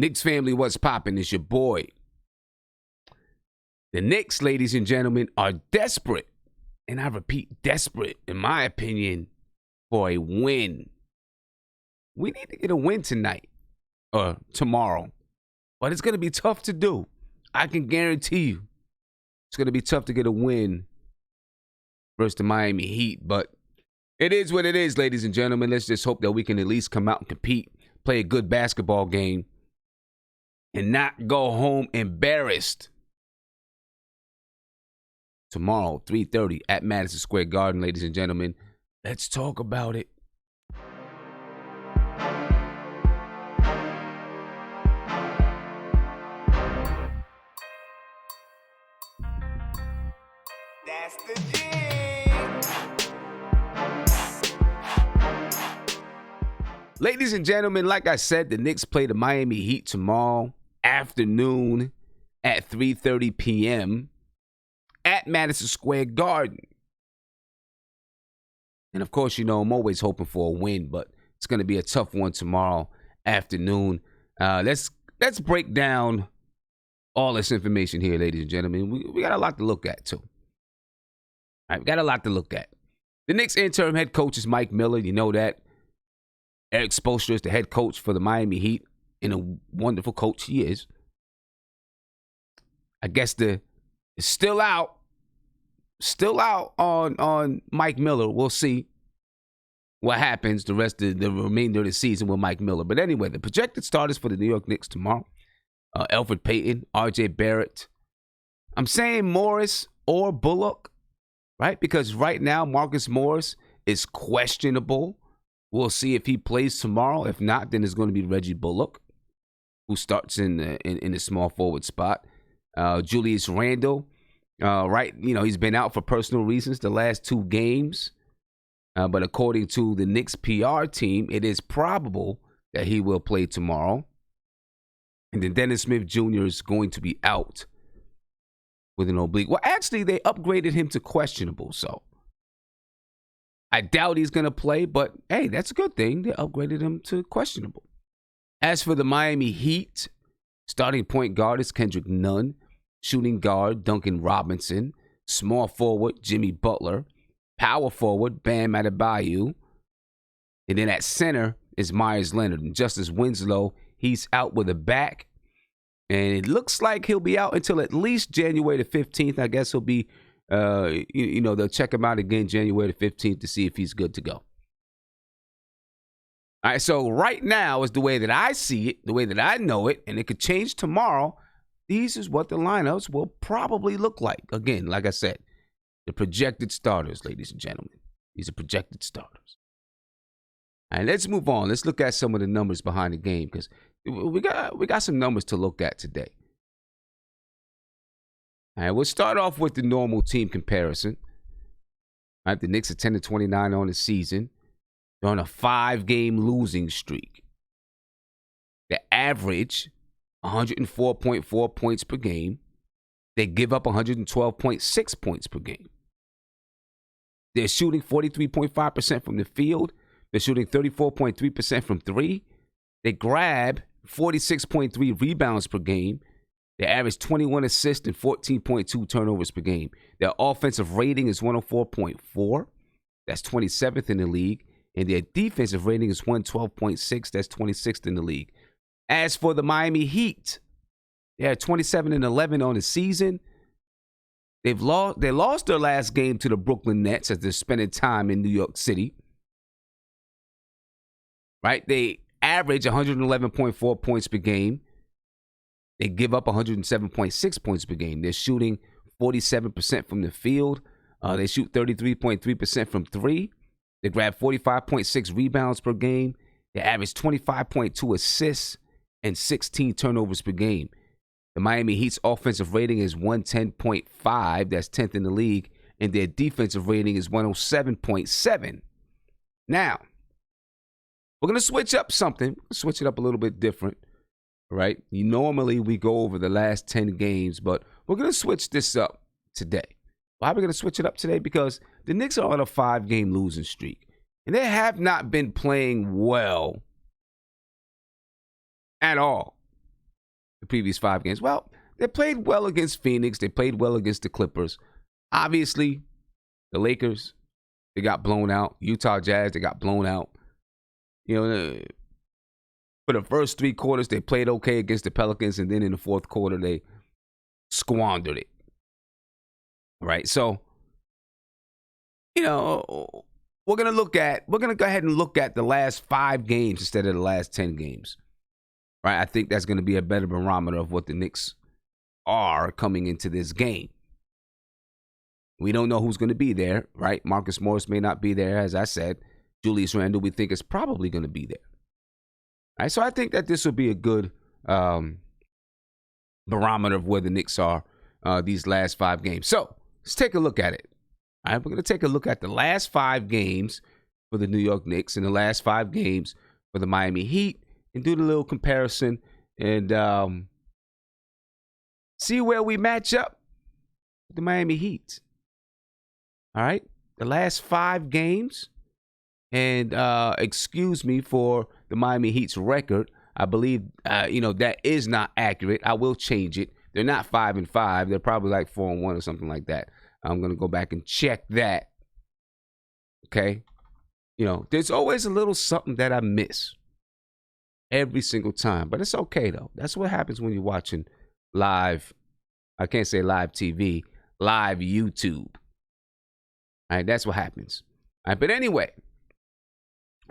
Knicks family, what's poppin'? It's your boy. The Knicks, ladies and gentlemen, are desperate, and I repeat, desperate, in my opinion, for a win. We need to get a win tonight or tomorrow, but it's going to be tough to do. I can guarantee you it's going to be tough to get a win versus the Miami Heat, but it is what it is, ladies and gentlemen. Let's just hope that we can at least come out and compete, play a good basketball game, and not go home embarrassed. Tomorrow, 3:30 at Madison Square Garden, ladies and gentlemen. Let's talk about it. That's the thing. Ladies and gentlemen, like I said, the Knicks play the Miami Heat tomorrow afternoon at 3:30 p.m. at Madison Square Garden. And of course, you know, I'm always hoping for a win, but it's going to be a tough one tomorrow afternoon. Let's break down all this information here, ladies and gentlemen. We got a lot to look at, too. All right, we got a lot to look at. The Knicks interim head coach is Mike Miller. You know that. Eric Spoelstra is the head coach for the Miami Heat, and a wonderful coach he is. I guess it's still out on Mike Miller. We'll see what happens the remainder of the season with Mike Miller. But anyway, the projected starters for the New York Knicks tomorrow: Elfrid Payton, R.J. Barrett. I'm saying Morris or Bullock, right? Because right now Marcus Morris is questionable. We'll see if he plays tomorrow. If not, then it's going to be Reggie Bullock, who starts in the small forward spot. Julius Randle, right? You know, he's been out for personal reasons the last 2 games. But according to the Knicks PR team, it is probable that he will play tomorrow. And then Dennis Smith Jr. is going to be out with an oblique. Well, actually, they upgraded him to questionable, so I doubt he's going to play, but hey, that's a good thing. They upgraded him to questionable. As for the Miami Heat, starting point guard is Kendrick Nunn, shooting guard Duncan Robinson, small forward Jimmy Butler, power forward Bam Adebayo, and then at center is Myers Leonard. And Justice Winslow, he's out with a back, and it looks like he'll be out until at least January the 15th. I guess he'll be they'll check him out again January the 15th to see if he's good to go. All right, so right now is the way that I see it, the way that I know it, and it could change tomorrow. These is what the lineups will probably look like. Again, like I said, the projected starters, ladies and gentlemen. These are projected starters. All right, let's move on. Let's look at some of the numbers behind the game because we got some numbers to look at today. All right, we'll start off with the normal team comparison. All right, the Knicks are 10-29 on the season. They're on a 5-game losing streak. They average 104.4 points per game. They give up 112.6 points per game. They're shooting 43.5% from the field. They're shooting 34.3% from 3. They grab 46.3 rebounds per game. They average 21 assists and 14.2 turnovers per game. Their offensive rating is 104.4. That's 27th in the league. And their defensive rating is 112.6. That's 26th in the league. As for the Miami Heat, they are 27-11 on the season. They lost their last game to the Brooklyn Nets as they're spending time in New York City. Right? They average 111.4 points per game. They give up 107.6 points per game. They're shooting 47% from the field. They shoot 33.3% from 3. They grab 45.6 rebounds per game. They average 25.2 assists and 16 turnovers per game. The Miami Heat's offensive rating is 110.5. That's 10th in the league. And their defensive rating is 107.7. Now, we're going to switch up something. Switch it up a little bit different. Right? Normally, we go over the last 10 games, but we're going to switch this up today. Why are we going to switch it up today? Because the Knicks are on a 5-game losing streak, and they have not been playing well at all. the previous 5 games? Well, they played well against Phoenix. They played well against the Clippers. Obviously, the Lakers, they got blown out. Utah Jazz, they got blown out. For the first 3 quarters, they played okay against the Pelicans, and then in the fourth quarter, they squandered it. Right? So, we're going to go ahead and look at the last 5 games instead of the last 10 games. Right? I think that's going to be a better barometer of what the Knicks are coming into this game. We don't know who's going to be there, right? Marcus Morris may not be there, as I said. Julius Randle, we think, is probably going to be there. All right, so I think that this will be a good barometer of where the Knicks are these last 5 games. So let's take a look at it. All right, we're going to take a look at the last 5 games for the New York Knicks and the last 5 games for the Miami Heat and do the little comparison and see where we match up with the Miami Heat. All right, the last 5 games. And excuse me for the Miami Heat's record. I believe, that is not accurate. I will change it. They're not 5-5. They're probably like 4-1 or something like that. I'm going to go back and check that. Okay. There's always a little something that I miss every single time. But it's okay, though. That's what happens when you're watching live. I can't say live TV. Live YouTube. All right. That's what happens. All right. But anyway.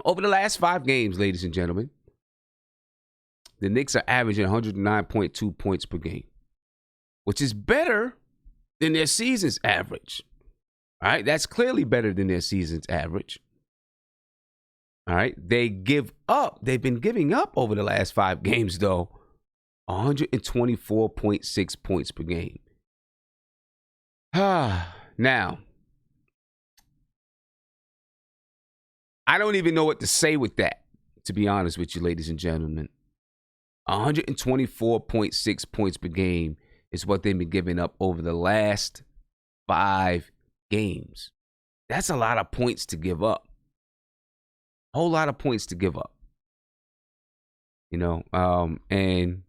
Over the last 5 games, ladies and gentlemen, the Knicks are averaging 109.2 points per game, which is better than their season's average. All right, that's clearly better than their season's average. All right, they've been giving up over the last 5 games, though, 124.6 points per game. Now, I don't even know what to say with that, to be honest with you, ladies and gentlemen. 124.6 points per game is what they've been giving up over the last 5 games. That's a lot of points to give up. A whole lot of points to give up. And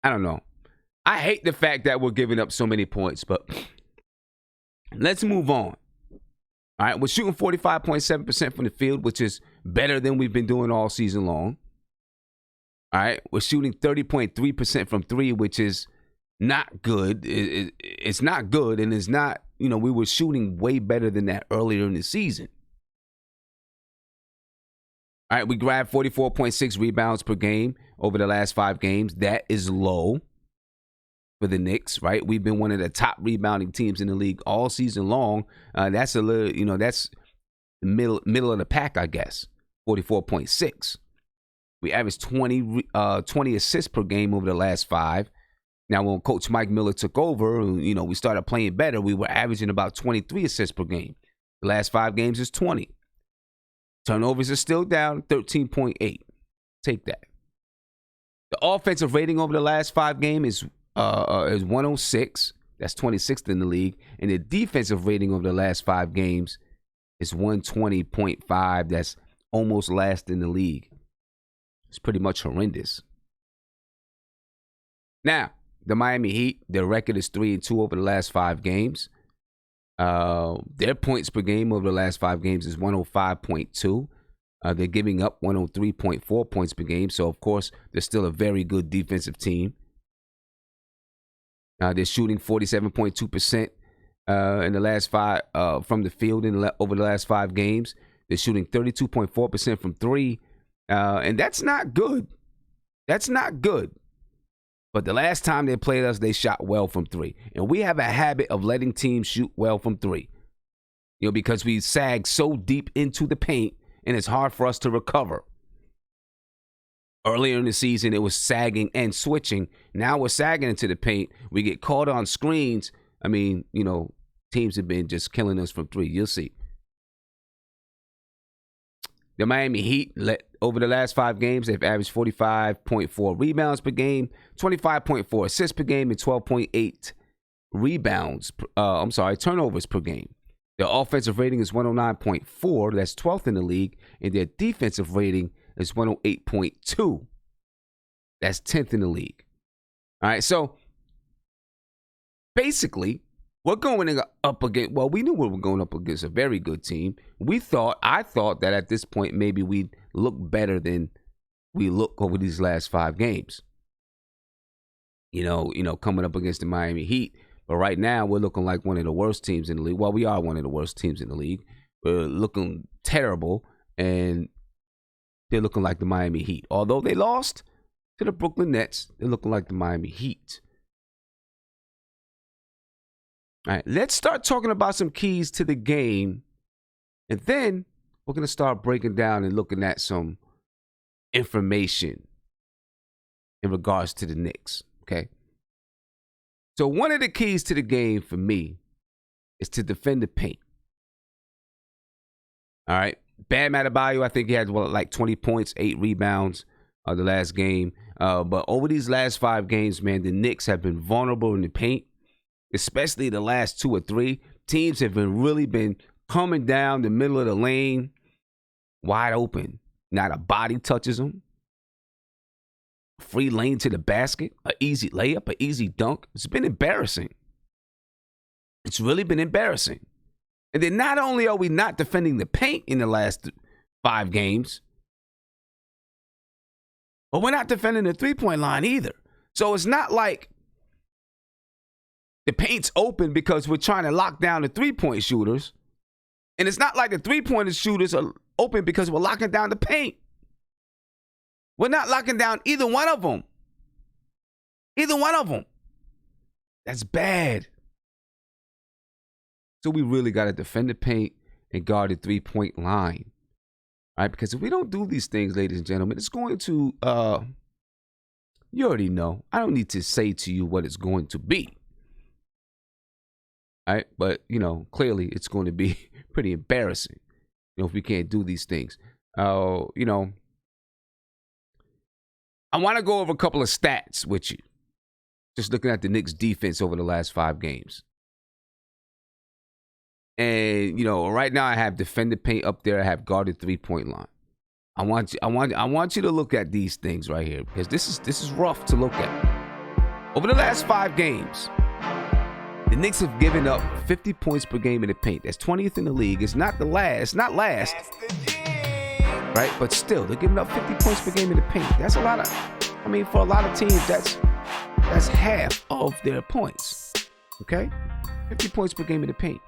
I don't know. I hate the fact that we're giving up so many points, but let's move on. All right, we're shooting 45.7% from the field, which is better than we've been doing all season long. All right, we're shooting 30.3% from 3, which is not good. It's not good, and it's not, we were shooting way better than that earlier in the season. All right, we grabbed 44.6 rebounds per game over the last 5 games. That is low for the Knicks, right? We've been one of the top rebounding teams in the league all season long. That's a little, that's the middle of the pack, I guess. 44.6. We averaged 20 assists per game over the last 5. Now, when Coach Mike Miller took over, we started playing better. We were averaging about 23 assists per game. The last 5 games is 20. Turnovers are still down, 13.8. Take that. The offensive rating over the last 5 games is 106. That's 26th in the league. And the defensive rating over the last 5 games is 120.5. That's almost last in the league. It's pretty much horrendous. Now, the Miami Heat, their record is 3-2 over the last 5 games. Their points per game over the last 5 games is 105.2. They're giving up 103.4 points per game. So, of course, they're still a very good defensive team. They're shooting 47.2% in the last 5 from the field over the last 5 games. They're shooting 32.4% from 3, and that's not good. That's not good. But the last time they played us, they shot well from 3, and we have a habit of letting teams shoot well from 3. Because we sag so deep into the paint, and it's hard for us to recover. Earlier in the season, it was sagging and switching. Now we're sagging into the paint. We get caught on screens. I mean, teams have been just killing us from 3. You'll see. The Miami Heat, over the last 5 games, they've averaged 45.4 rebounds per game, 25.4 assists per game, and 12.8 turnovers per game. Their offensive rating is 109.4. That's 12th in the league. And their defensive rating is 108.2. That's 10th in the league. All right, so basically, we're going up against, well, we knew we were going up against a very good team. I thought that at this point, maybe we'd look better than we look over these last 5 games. You know, coming up against the Miami Heat. But right now, we're looking like one of the worst teams in the league. Well, we are one of the worst teams in the league. We're looking terrible, and they're looking like the Miami Heat. Although they lost to the Brooklyn Nets, they're looking like the Miami Heat. All right, let's start talking about some keys to the game, and then we're going to start breaking down and looking at some information in regards to the Knicks, okay? So one of the keys to the game for me is to defend the paint. All right, Bam Adebayo, I think he had like 20 points, 8 rebounds the last game. But over these last 5 games, man, the Knicks have been vulnerable in the paint, especially the last 2 or 3. Teams have really been coming down the middle of the lane, wide open. Not a body touches them. Free lane to the basket, an easy layup, an easy dunk. It's been embarrassing. It's really been embarrassing. And then not only are we not defending the paint in the last 5 games, but we're not defending the three-point line either. So it's not like the paint's open because we're trying to lock down the three-point shooters. And it's not like the three-point shooters are open because we're locking down the paint. We're not locking down either one of them. Either one of them. That's bad. So we really got to defend the paint and guard the three-point line. All right, because if we don't do these things, ladies and gentlemen, it's going to, you already know. I don't need to say to you what it's going to be. All right, but, clearly it's going to be pretty embarrassing, if we can't do these things. I want to go over a couple of stats with you. Just looking at the Knicks defense over the last 5 games. And, right now I have defended paint up there. I have guarded three-point line. I want you to look at these things right here because this is rough to look at. Over the last 5 games, the Knicks have given up 50 points per game in the paint. That's 20th in the league. It's not last. Right? But still, they're giving up 50 points per game in the paint. That's a lot for a lot of teams, that's half of their points. Okay? 50 points per game in the paint.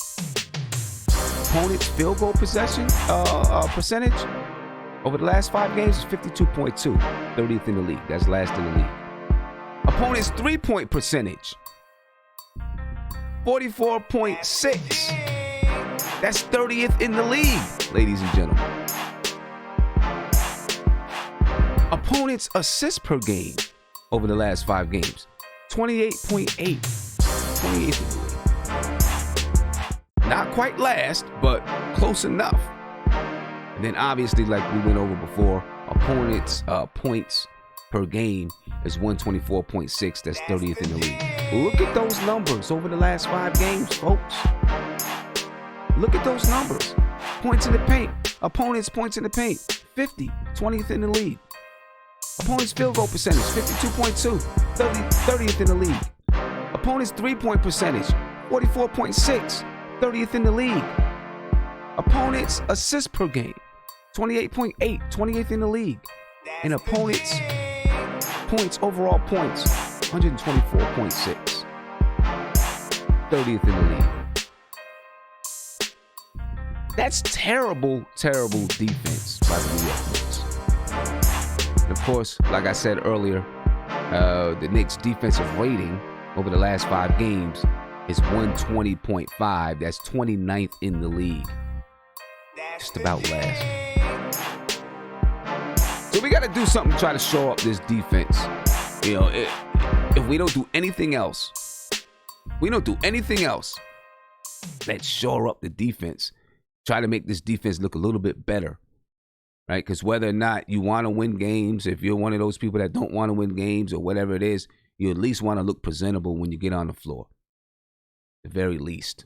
Opponent's field goal percentage over the last 5 games is 52.2, 30th in the league. That's last in the league. Opponent's three-point percentage, 44.6. That's 30th in the league, ladies and gentlemen. Opponent's assists per game over the last 5 games, 28.8, 28th in the league. Not quite last, but close enough. And then obviously, like we went over before, opponents' points per game is 124.6. That's 30th in the league. Look at those numbers over the last 5 games, folks. Look at those numbers. Points in the paint. Opponents' points in the paint, 50, 20th in the league. Opponents' field goal percentage, 52.2, 30th in the league. Opponents' three-point percentage, 44.6. 30th in the league. Opponents' assists per game, 28.8, 28th in the league. And opponents' overall points, 124.6, 30th in the league. That's terrible defense by the New York Knicks. And of course, like I said earlier, the Knicks' defensive rating over the last 5 games is 120.5. That's 29th in the league. Just about last. So we got to do something to try to shore up this defense. If we don't do anything else, let's shore up the defense. Try to make this defense look a little bit better. Right? Because whether or not you want to win games, if you're one of those people that don't want to win games or whatever it is, you at least want to look presentable when you get on the floor. The very least.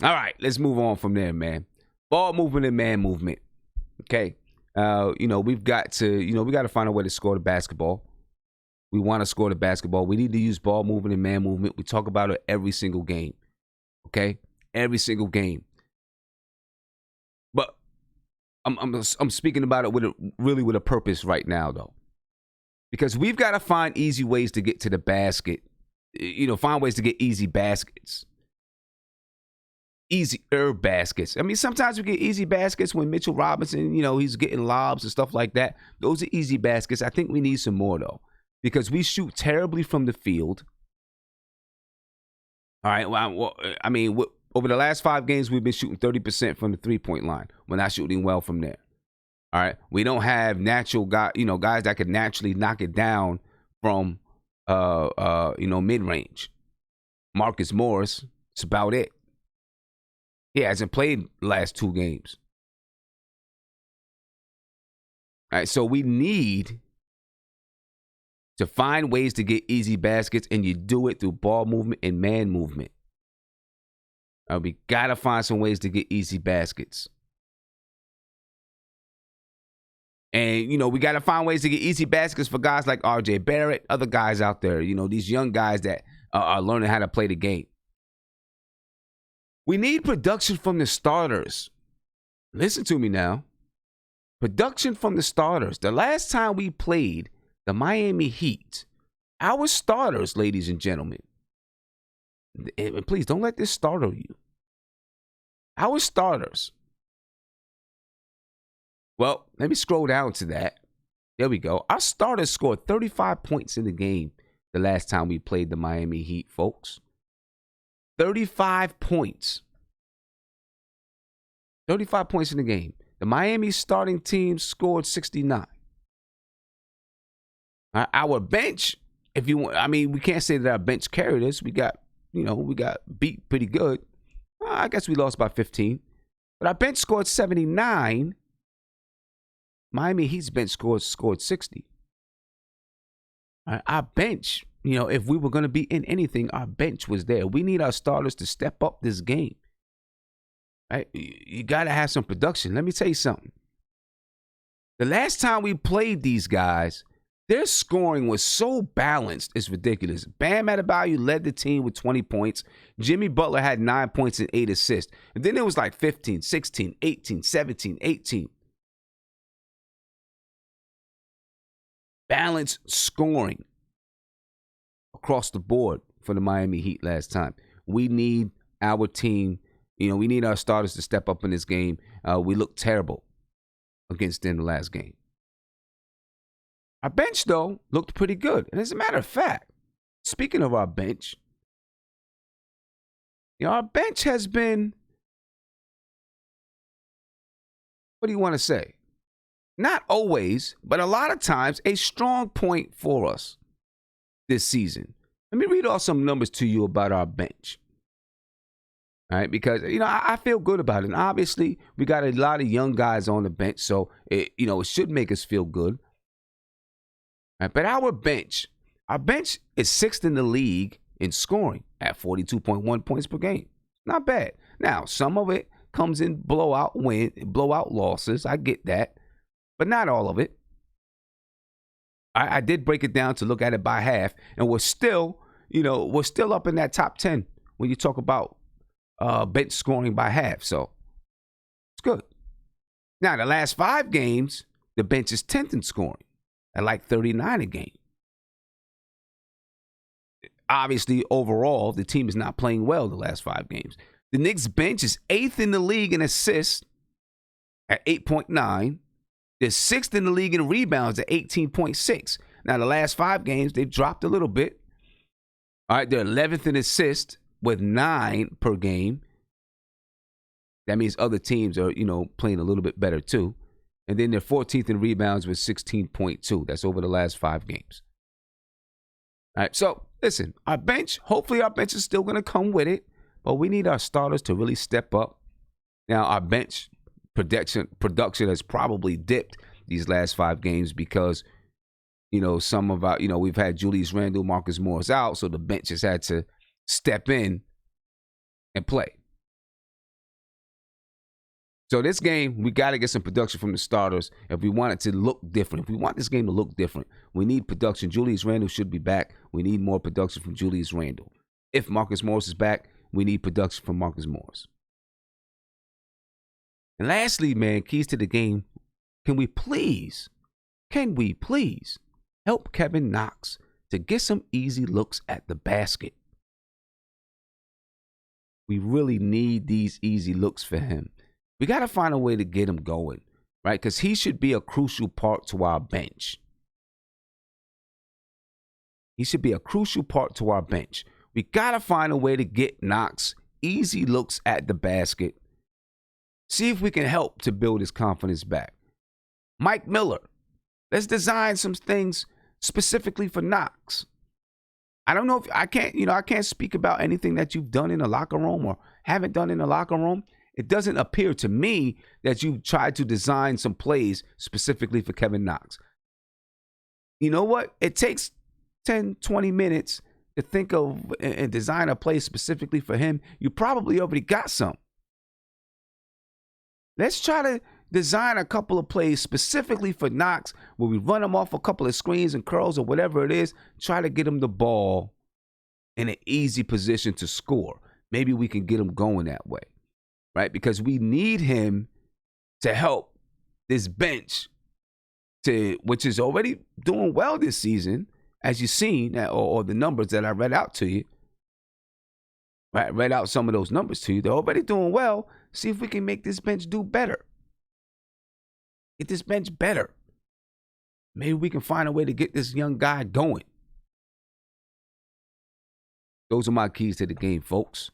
All right, let's move on from there, man. Ball movement and man movement. Okay. We've got to, we got to find a way to score the basketball. We want to score the basketball. We need to use ball movement and man movement. We talk about it every single game. Okay? Every single game. But I'm speaking about it with a purpose right now, though. Because we've got to find easy ways to get to the basket. Find ways to get easy baskets. Easier baskets. I mean, sometimes we get easy baskets when Mitchell Robinson, he's getting lobs and stuff like that. Those are easy baskets. I think we need some more, though. Because we shoot terribly from the field. All right. Well, I mean, over the last 5 games, we've been shooting 30% from the 3-point line. We're not shooting well from there. All right. We don't have natural guys that could naturally knock it down from, mid-range. Marcus Morris, that's about it. He hasn't played the last 2 games. All right. So we need to find ways to get easy baskets, and you do it through ball movement and man movement. We got to find some ways to get easy baskets. And, we got to find ways to get easy baskets for guys like RJ Barrett, other guys out there, these young guys that are learning how to play the game. We need production from the starters. Listen to me now. Production from the starters. The last time we played the Miami Heat, our starters, ladies and gentlemen, and please don't let this startle you. Our starters. Well, let me scroll down to that. There we go. Our starters scored 35 points in the game the last time we played the Miami Heat, folks. 35 points. 35 points in the game. The Miami starting team scored 69. Our bench, we can't say that our bench carried us. We got beat pretty good. I guess we lost by 15. But our bench scored 79. Miami Heat's bench scored 60. Our bench, if we were going to be in anything, our bench was there. We need our starters to step up this game. Right? You got to have some production. Let me tell you something. The last time we played these guys, their scoring was so balanced, it's ridiculous. Bam Adebayo led the team with 20 points. Jimmy Butler had 9 points and 8 assists. And then it was like 15, 16, 18, 17, 18. Balanced scoring across the board for the Miami Heat last time. We need our team, we need our starters to step up in this game. We looked terrible against them the last game. Our bench, though, looked pretty good. And as a matter of fact, speaking of our bench, our bench has been, what do you want to say? Not always, but a lot of times, a strong point for us this season. Let me read off some numbers to you about our bench. All right, because, I feel good about it. And obviously, we got a lot of young guys on the bench, so, it should make us feel good. Right, but our bench is 6th in the league in scoring at 42.1 points per game. Not bad. Now, some of it comes in blowout losses. I get that, but not all of it. I did break it down to look at it by half, and we're still up in that top 10 when you talk about bench scoring by half. So it's good. Now, the last 5 games, the bench is 10th in scoring at like 39 a game. Obviously, overall, the team is not playing well the last 5 games. The Knicks bench is 8th in the league in assists at 8.9. They're 6th in the league in rebounds at 18.6. Now, the last 5 games, they've dropped a little bit. All right, they're 11th in assists with 9 per game. That means other teams are, playing a little bit better too. And then they're 14th in rebounds with 16.2. That's over the last 5 games. All right, so listen, hopefully our bench is still going to come with it, but we need our starters to really step up. Now, our bench production has probably dipped these last 5 games because, some of our, we've had Julius Randle, Marcus Morris out, so the bench has had to step in and play. So this game, we got to get some production from the starters if we want it to look different. If we want this game to look different, we need production. Julius Randle should be back. We need more production from Julius Randle. If Marcus Morris is back, we need production from Marcus Morris. And lastly, man, keys to the game, can we please help Kevin Knox to get some easy looks at the basket? We really need these easy looks for him. We got to find a way to get him going, right? Because he should be a crucial part to our bench. He should be a crucial part to our bench. We got to find a way to get Knox easy looks at the basket. See if we can help to build his confidence back. Mike Miller, let's design some things specifically for Knox. I don't know if I can't speak about anything that you've done in the locker room or haven't done in the locker room. It doesn't appear to me that you tried to design some plays specifically for Kevin Knox. You know what? It takes 10, 20 minutes to think of and design a play specifically for him. You probably already got some. Let's try to design a couple of plays specifically for Knox where we run him off a couple of screens and curls or whatever it is. Try to get him the ball in an easy position to score. Maybe we can get him going that way. Right? Because we need him to help this bench, which is already doing well this season, as you've seen, or the numbers that I read out to you. Right? Read out some of those numbers to you. They're already doing well. See if we can make this bench do better. Get this bench better. Maybe we can find a way to get this young guy going. Those are my keys to the game, folks.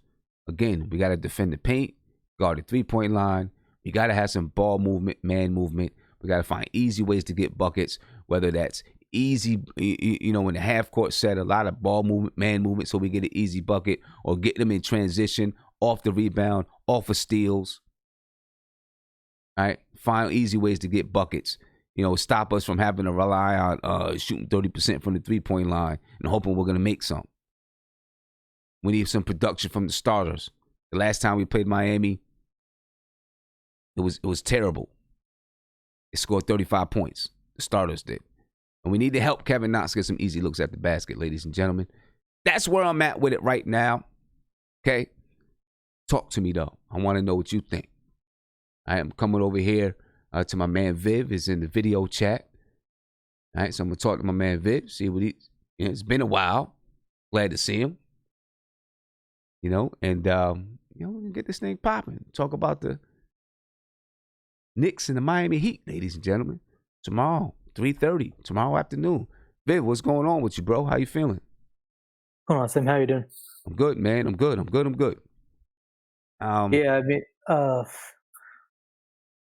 Again, we got to defend the paint. Guard the three-point line. We got to have some ball movement, man movement. We got to find easy ways to get buckets, whether that's easy, in the half-court set, a lot of ball movement, man movement, so we get an easy bucket, or get them in transition, off the rebound, off of steals. All right? Find easy ways to get buckets. Stop us from having to rely on shooting 30% from the three-point line and hoping we're going to make some. We need some production from the starters. The last time we played Miami, it was terrible. They scored 35 points. The starters did. And we need to help Kevin Knox get some easy looks at the basket, ladies and gentlemen. That's where I'm at with it right now. Okay? Talk to me, though. I want to know what you think. I am coming over here to my man Viv. Is in the video chat. All right, so I'm going to talk to my man Viv, see what it's been a while. Glad to see him. And we can get this thing popping. Talk about the Knicks and the Miami Heat, ladies and gentlemen. Tomorrow, 3:30, tomorrow afternoon. Viv, what's going on with you, bro? How you feeling? Hold on, Sam. How you doing? I'm good, man. I'm good.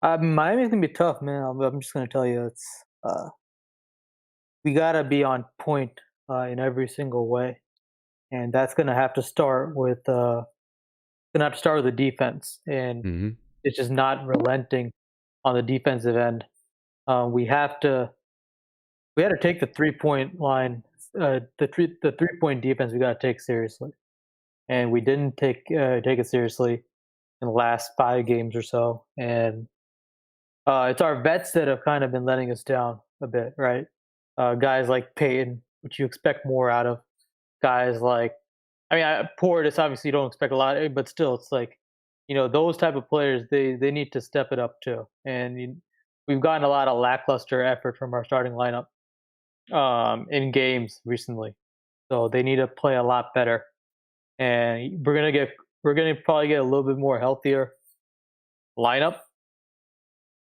Miami's gonna be tough, man. I'm just gonna tell you, it's we gotta be on point in every single way, and that's gonna have to start with the defense, and it's just not relenting on the defensive end. We had to take the 3-point line, the 3-point defense. We got to take seriously, and we didn't take it seriously in the last 5 games or so. And it's our vets that have kind of been letting us down a bit, right? Guys like Payton, which you expect more out of. Guys like, Portis, obviously you don't expect a lot, but still, it's like, those type of players, they need to step it up too. And we've gotten a lot of lackluster effort from our starting lineup in games recently, so they need to play a lot better. And we're gonna probably get a little bit more healthier lineup.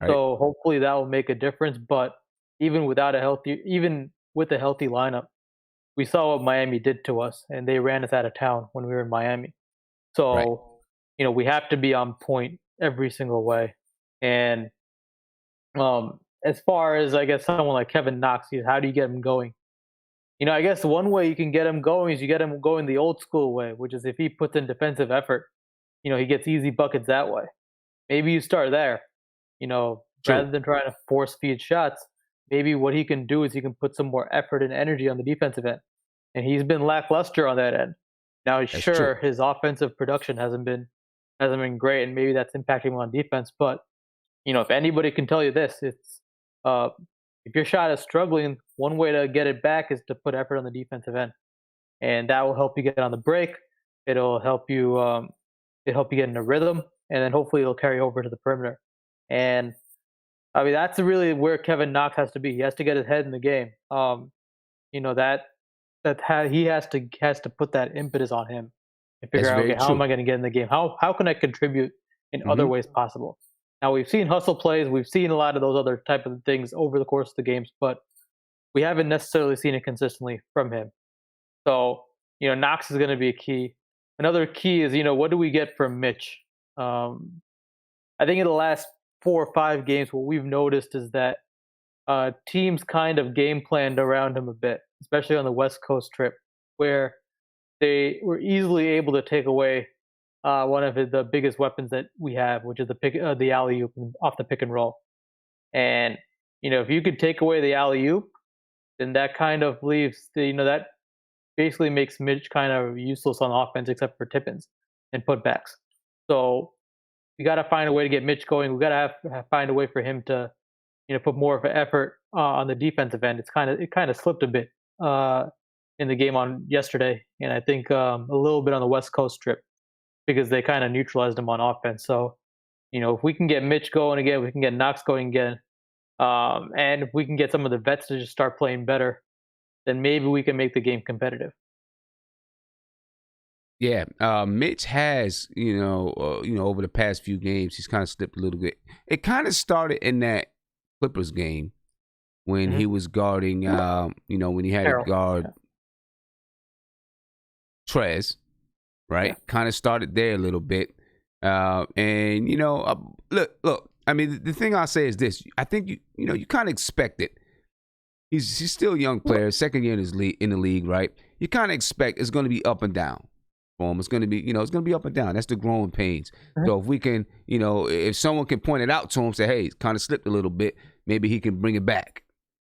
Right. So hopefully that will make a difference. But even with a healthy lineup, we saw what Miami did to us, and they ran us out of town when we were in Miami. So. Right. We have to be on point every single way. And as far as, I guess, someone like Kevin Knox, how do you get him going? I guess one way you can get him going is you get him going the old school way, which is if he puts in defensive effort, he gets easy buckets that way. Maybe you start there, rather than trying to force feed shots. Maybe what he can do is he can put some more effort and energy on the defensive end. And he's been lackluster on that end. Now, that's sure, true. His offensive production hasn't been great, and maybe that's impacting him on defense. But if anybody can tell you this, it's if your shot is struggling, one way to get it back is to put effort on the defensive end, and that will help you get on the break. It'll help you. It'll help you get in a rhythm, and then hopefully it'll carry over to the perimeter. And I mean, that's really where Kevin Knox has to be. He has to get his head in the game. He has to put that impetus on him and figure That's out, very okay, how am true. I going to get in the game? How can I contribute in other Mhm. ways possible? Now we've seen hustle plays, we've seen a lot of those other type of things over the course of the games, but we haven't necessarily seen it consistently from him. So Knox is going to be a key. Another key is what do we get from Mitch? Um, I think in the last 4 or 5 games, what we've noticed is that teams kind of game planned around him a bit, especially on the West Coast trip, where they were easily able to take away one of the biggest weapons that we have, which is the alley oop off the pick and roll. And if you could take away the alley oop, then that kind of leaves that basically makes Mitch kind of useless on offense except for tip-ins and putbacks. So we got to find a way to get Mitch going. We got to find a way for him to put more of an effort on the defensive end. It kind of slipped a bit in the game on yesterday, and I think a little bit on the West Coast trip because they kind of neutralized him on offense. So if we can get Mitch going again, we can get Knox going again, and if we can get some of the vets to just start playing better, then maybe we can make the game competitive. Yeah, Mitch has, over the past few games, he's kind of slipped a little bit. It kind of started in that Clippers game when he was guarding, when he had to guard Trez, right? Yeah. Kind of started there a little bit. And, look, I mean, the thing I'll say is this. I think, you kind of expect it. He's still a young player, second year in the league, right? You kind of expect it's going to be up and down for him. It's going to be, it's going to be up and down. That's the growing pains. So if we can, if someone can point it out to him, say, hey, it's kind of slipped a little bit, maybe he can bring it back.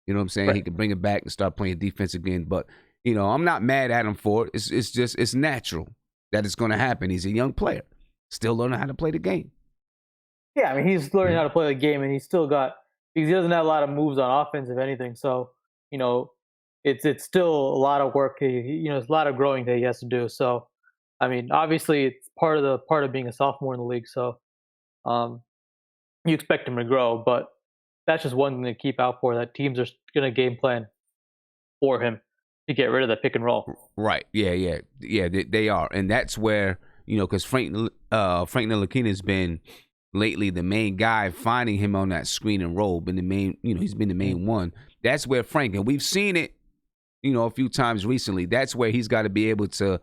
You know what I'm saying? Right. He can bring it back and start playing defense again. But, I'm not mad at him for it. It's natural that it's going to happen. He's a young player, still learning how to play the game. Yeah, I mean, he's learning how to play the game, and he's still got because he doesn't have a lot of moves on offense, if anything. So, it's still a lot of work. It's a lot of growing that he has to do. So, I mean, obviously, it's part of being a sophomore in the league. So, you expect him to grow, but that's just one thing to keep out for. That teams are going to game plan for him to get rid of the pick and roll. Right. Yeah. They are, and that's where because Frank Ntilikina has been lately the main guy finding him on that screen and roll. Been the main, he's been the main one. That's where Frank, and we've seen it, a few times recently. That's where he's got to be able to,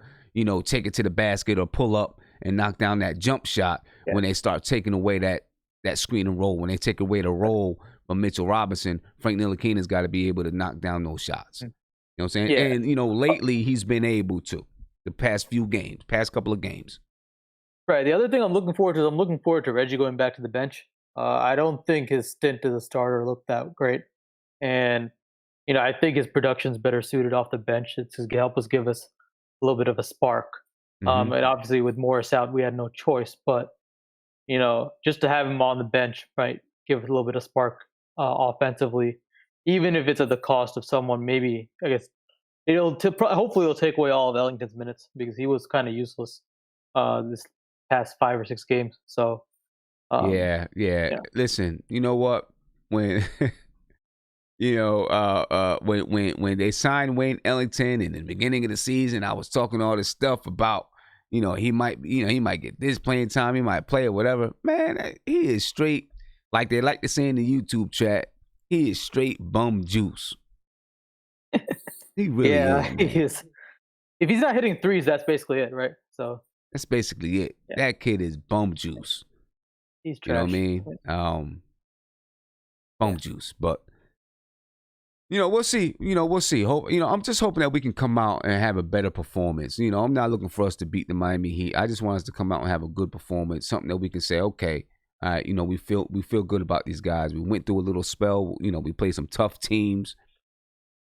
take it to the basket or pull up and knock down that jump shot when they start taking away that screen and roll. When they take away the roll from Mitchell Robinson, Frank Ntilikina's got to be able to knock down those shots. You know what I'm saying? Yeah. And, lately he's been able to the past couple of games. Right. The other thing I'm looking forward to Reggie going back to the bench. I don't think his stint as a starter looked that great, and I think his production's better suited off the bench. It's to help us give us a little bit of a spark. And obviously with Morris out, we had no choice. But just to have him on the bench, right, give us a little bit of spark offensively, even if it's at the cost of someone. Maybe I guess hopefully it'll take away all of Ellington's minutes because he was kind of useless this past 5 or 6 games. So yeah. Listen, you know what? When when they signed Wayne Ellington in the beginning of the season, I was talking all this stuff about he might get this playing time, he might play or whatever. Man, he is straight, like they like to say in the YouTube chat, he is straight bum juice. He really is. Man. He is. If he's not hitting threes, that's basically it, right? So that's basically it. Yeah. That kid is bum juice. He's trash. You know what I mean? Bum juice. But we'll see. We'll see. I'm just hoping that we can come out and have a better performance. I'm not looking for us to beat the Miami Heat. I just want us to come out and have a good performance, something that we can say, okay, all right, we feel good about these guys. We went through a little spell. We played some tough teams.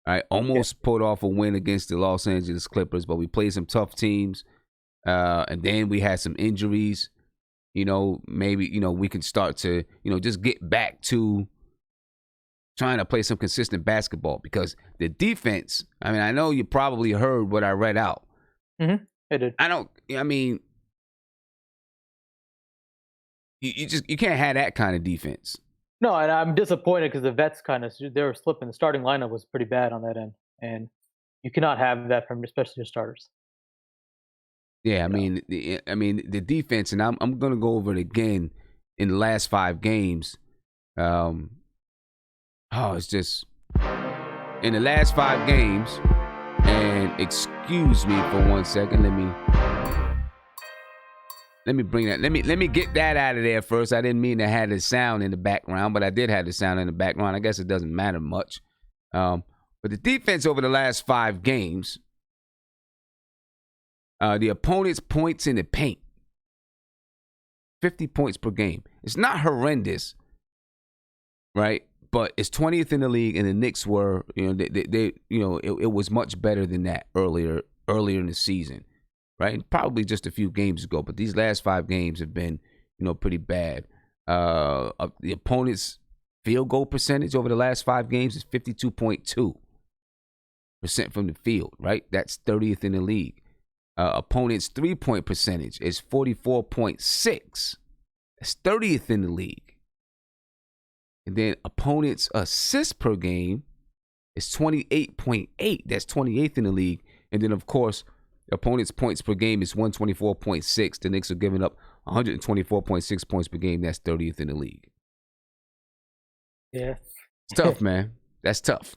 All right, almost pulled off a win against the Los Angeles Clippers, but we played some tough teams. And then we had some injuries. maybe, we can start to, just get back to trying to play some consistent basketball, because the defense, I know you probably heard what I read out. Mm-hmm. I did. You can't have that kind of defense. No, and I'm disappointed because the vets they were slipping. The starting lineup was pretty bad on that end, and you cannot have that from especially your starters. Yeah, the defense, and I'm gonna go over it again in the last 5 games. It's just in the last 5 games, and excuse me for 1 second. Let me bring that. Let me get that out of there first. I didn't mean to have the sound in the background, but I did have the sound in the background. I guess it doesn't matter much. But the defense over the last 5 games, the opponent's points in the paint, 50 points per game. It's not horrendous, right? But it's 20th in the league, and the Knicks were, it was much better than that earlier in the season, right? And probably just a few games ago, but these last 5 games have been, pretty bad. The opponent's field goal percentage over the last 5 games is 52.2% from the field, right? That's 30th in the league. Opponent's 3-point percentage is 44.6. That's 30th in the league. And then opponent's assists per game is 28.8. That's 28th in the league. And then, of course, opponent's points per game is 124.6. The Knicks are giving up 124.6 points per game. That's 30th in the league. Yeah. It's tough, man. That's tough.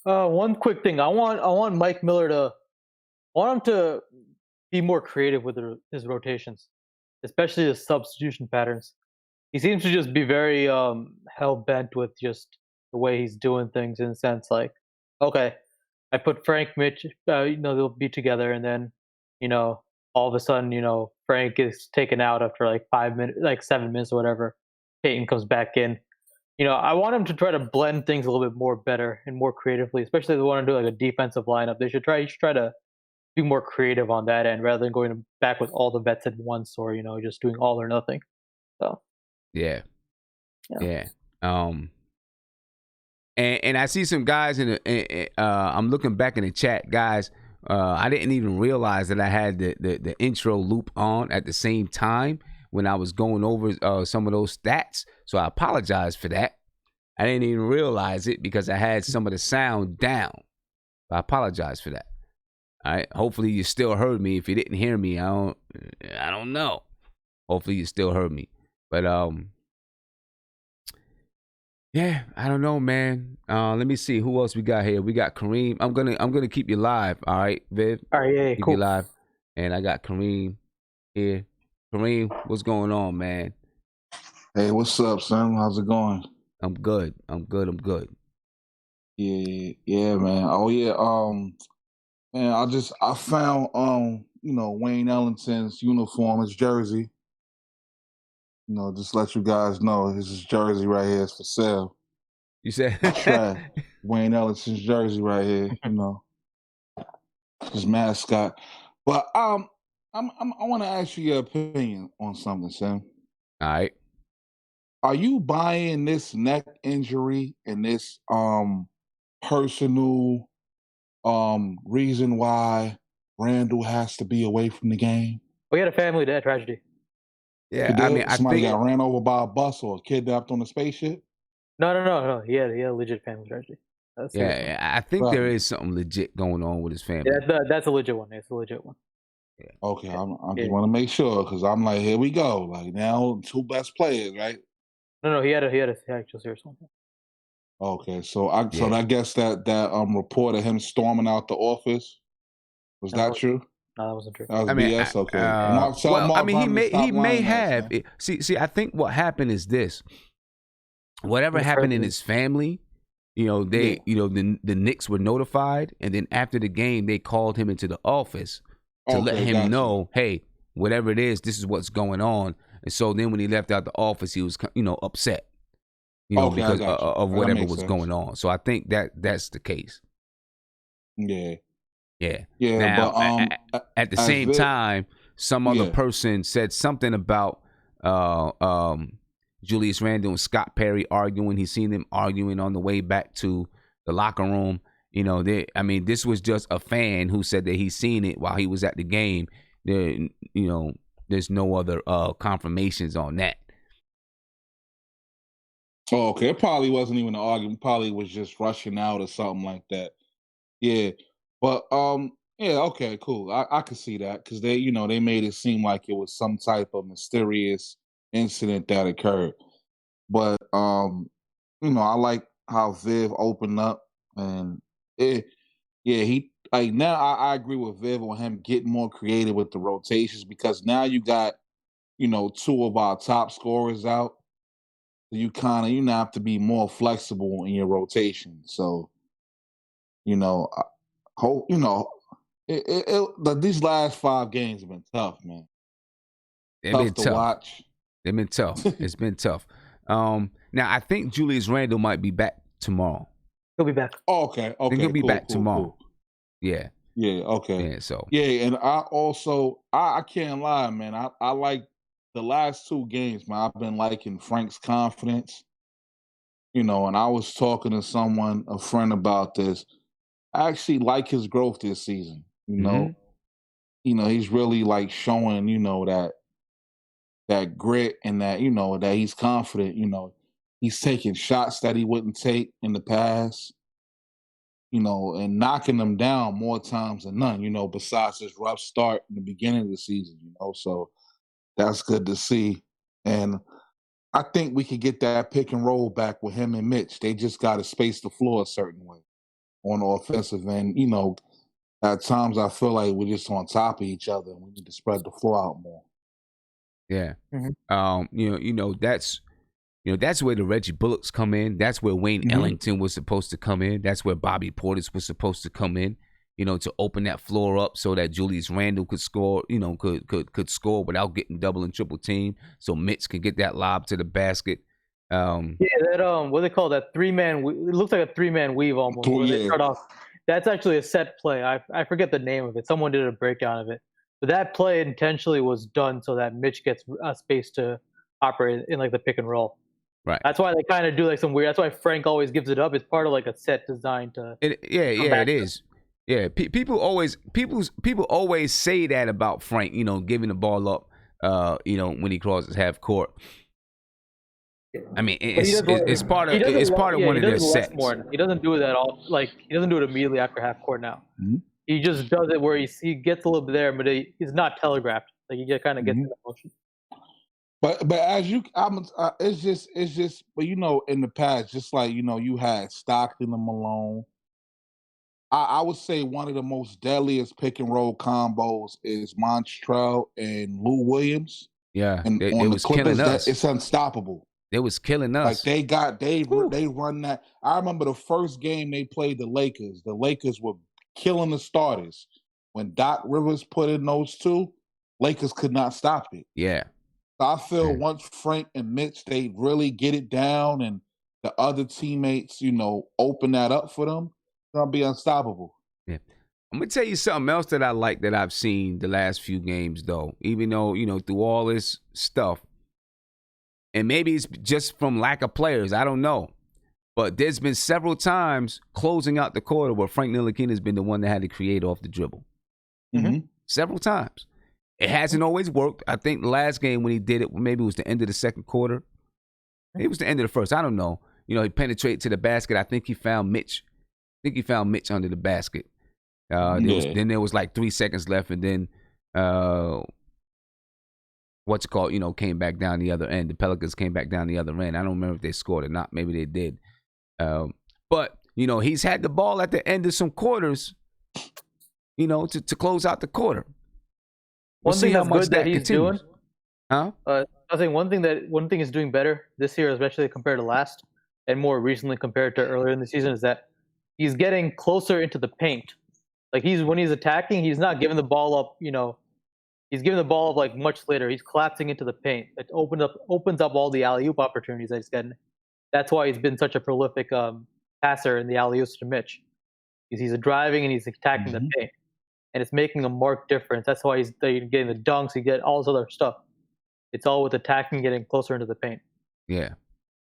One quick thing. I want Mike Miller to be more creative with his rotations, especially his substitution patterns. He seems to just be very hell-bent with just the way he's doing things, in a sense, like, okay, I put Frank, Mitch, they'll be together, and then, all of a sudden, Frank is taken out after like 5 minutes, like 7 minutes or whatever. Peyton comes back in. I want him to try to blend things a little bit more better and more creatively, especially if they want to do like a defensive lineup. They should try to be more creative on that end rather than going back with all the vets at once, or, just doing all or nothing. So. Yeah. And I see some guys I'm looking back in the chat, guys. I didn't even realize that I had the intro loop on at the same time when I was going over some of those stats. So I apologize for that. I didn't even realize it because I had some of the sound down. I apologize for that. All right. Hopefully you still heard me. If you didn't hear me, I don't know. Hopefully you still heard me. But yeah, I don't know, man. Let me see who else we got here. We got Kareem. I'm gonna keep you live. All right, Viv. All right, yeah, keep cool. you live. And I got Kareem here. Kareem, what's going on, man? Hey, what's up, son? How's it going? I'm good. Yeah, man. Oh yeah, man. I found Wayne Ellington's uniform, his jersey. Just let you guys know, this is jersey right here is for sale. You said Wayne Ellington's jersey right here, his mascot. But I want to ask you your opinion on something, Sam. All right. Are you buying this neck injury and this personal reason why Randle has to be away from the game? We had a family tragedy. Yeah, somebody got ran over by a bus or kidnapped on a spaceship. No. He had a legit family tragedy. I think there is something legit going on with his family. Yeah, that's a legit one. It's a legit one. Yeah. Okay, I just want to make sure, because I'm like, here we go. Like, now 2 best players, right? No, he had a actual serious one. Okay, so I guess that report of him storming out the office, was that true? No, that wasn't true. That was BS. Okay. He may have. See, I think what happened is this. Whatever happened in his family, the Knicks were notified, and then after the game, they called him into the office to let him know, hey, whatever it is, this is what's going on. And so then when he left out the office, he was, upset, because of whatever was going on. So I think that's the case. Yeah. Yeah. Now, but at the same time, some other person said something about Julius Randle and Scott Perry arguing. He's seen them arguing on the way back to the locker room. You know, this was just a fan who said that he's seen it while he was at the game. There's no other confirmations on that. Oh, okay. It probably wasn't even an argument. Probably was just rushing out or something like that. Yeah. But yeah, okay, cool. I could see that because they made it seem like it was some type of mysterious incident that occurred. But I like how Viv opened up, and he like now I agree with Viv on him getting more creative with the rotations because now you got two of our top scorers out. You now have to be more flexible in your rotation. So these last 5 games have been tough, man. They've been tough to watch. They've been tough. It's been tough. Now I think Julius Randle might be back tomorrow. He'll be back. Oh, okay. I think he'll be back tomorrow. Cool. Yeah. Yeah. Okay. Yeah. So. Yeah, and I can't lie, man. I like the last 2 games, man. I've been liking Frank's confidence. And I was talking to a friend about this. I actually like his growth this season. He's really like showing, that grit and that, that he's confident. He's taking shots that he wouldn't take in the past. And knocking them down more times than none. Besides his rough start in the beginning of the season. So that's good to see. And I think we could get that pick and roll back with him and Mitch. They just got to space the floor a certain way on the offensive end. At times I feel like we're just on top of each other and we need to spread the floor out more. Yeah. Mm-hmm. That's where the Reggie Bullocks come in. That's where Wayne Ellington was supposed to come in. That's where Bobby Portis was supposed to come in, to open that floor up so that Julius Randle could score, could score without getting double and triple team. So Mitch could get that lob to the basket. That what they call that 3-man. It looks like a 3-man weave almost. Oh, yeah. They start off. That's actually a set play. I forget the name of it. Someone did a breakdown of it. But that play intentionally was done so that Mitch gets a space to operate in like the pick and roll. Right. That's why they kind of do like some weird. That's why Frank always gives it up. It's part of like a set designed to. It is. Yeah, people always say that about Frank. Giving the ball up. When he crosses half court. I mean, it's part of one of their sets. He doesn't do it at all. Like he doesn't do it immediately after half court now. Mm-hmm. He just does it where he gets a little bit there, but he's not telegraphed. Like he kind of gets in the motion. But it's just. But in the past, just like you had Stockton and Malone. I would say one of the most deadliest pick and roll combos is Montrell and Lou Williams. Yeah, and they on was the Clippers, killing us. It's unstoppable. They was killing us. Like they run that. I remember the first game they played the Lakers. The Lakers were killing the starters. When Doc Rivers put in those 2, Lakers could not stop it. Yeah. So I feel once Frank and Mitch, they really get it down and the other teammates, open that up for them, it's going to be unstoppable. Yeah. I'm going to tell you something else that I like that I've seen the last few games, though. Even though, through all this stuff, and maybe it's just from lack of players, I don't know. But there's been several times closing out the quarter where Frank Ntilikina has been the one that had to create off the dribble. Mm-hmm. Several times. It hasn't always worked. I think the last game when he did it, maybe it was the end of the second quarter. It was the end of the first. I don't know. He penetrated to the basket. I think he found Mitch. Under the basket. Then there was like 3 seconds left, and then came back down the other end. The Pelicans came back down the other end. I don't remember if they scored or not. Maybe they did. But he's had the ball at the end of some quarters, to close out the quarter. We'll see how much that he's doing. Huh? I think one thing he's doing better this year, especially compared to last, and more recently compared to earlier in the season, is that he's getting closer into the paint. Like when he's attacking, he's not giving the ball up. He's giving the ball up like much later. He's collapsing into the paint. It opens up all the alley-oop opportunities that he's getting. That's why he's been such a prolific passer in the alley-oops to Mitch. He's driving and he's attacking the paint. and it's making a marked difference. That's why he's getting the dunks, he get all this other stuff. It's all with attacking, getting closer into the paint. Yeah.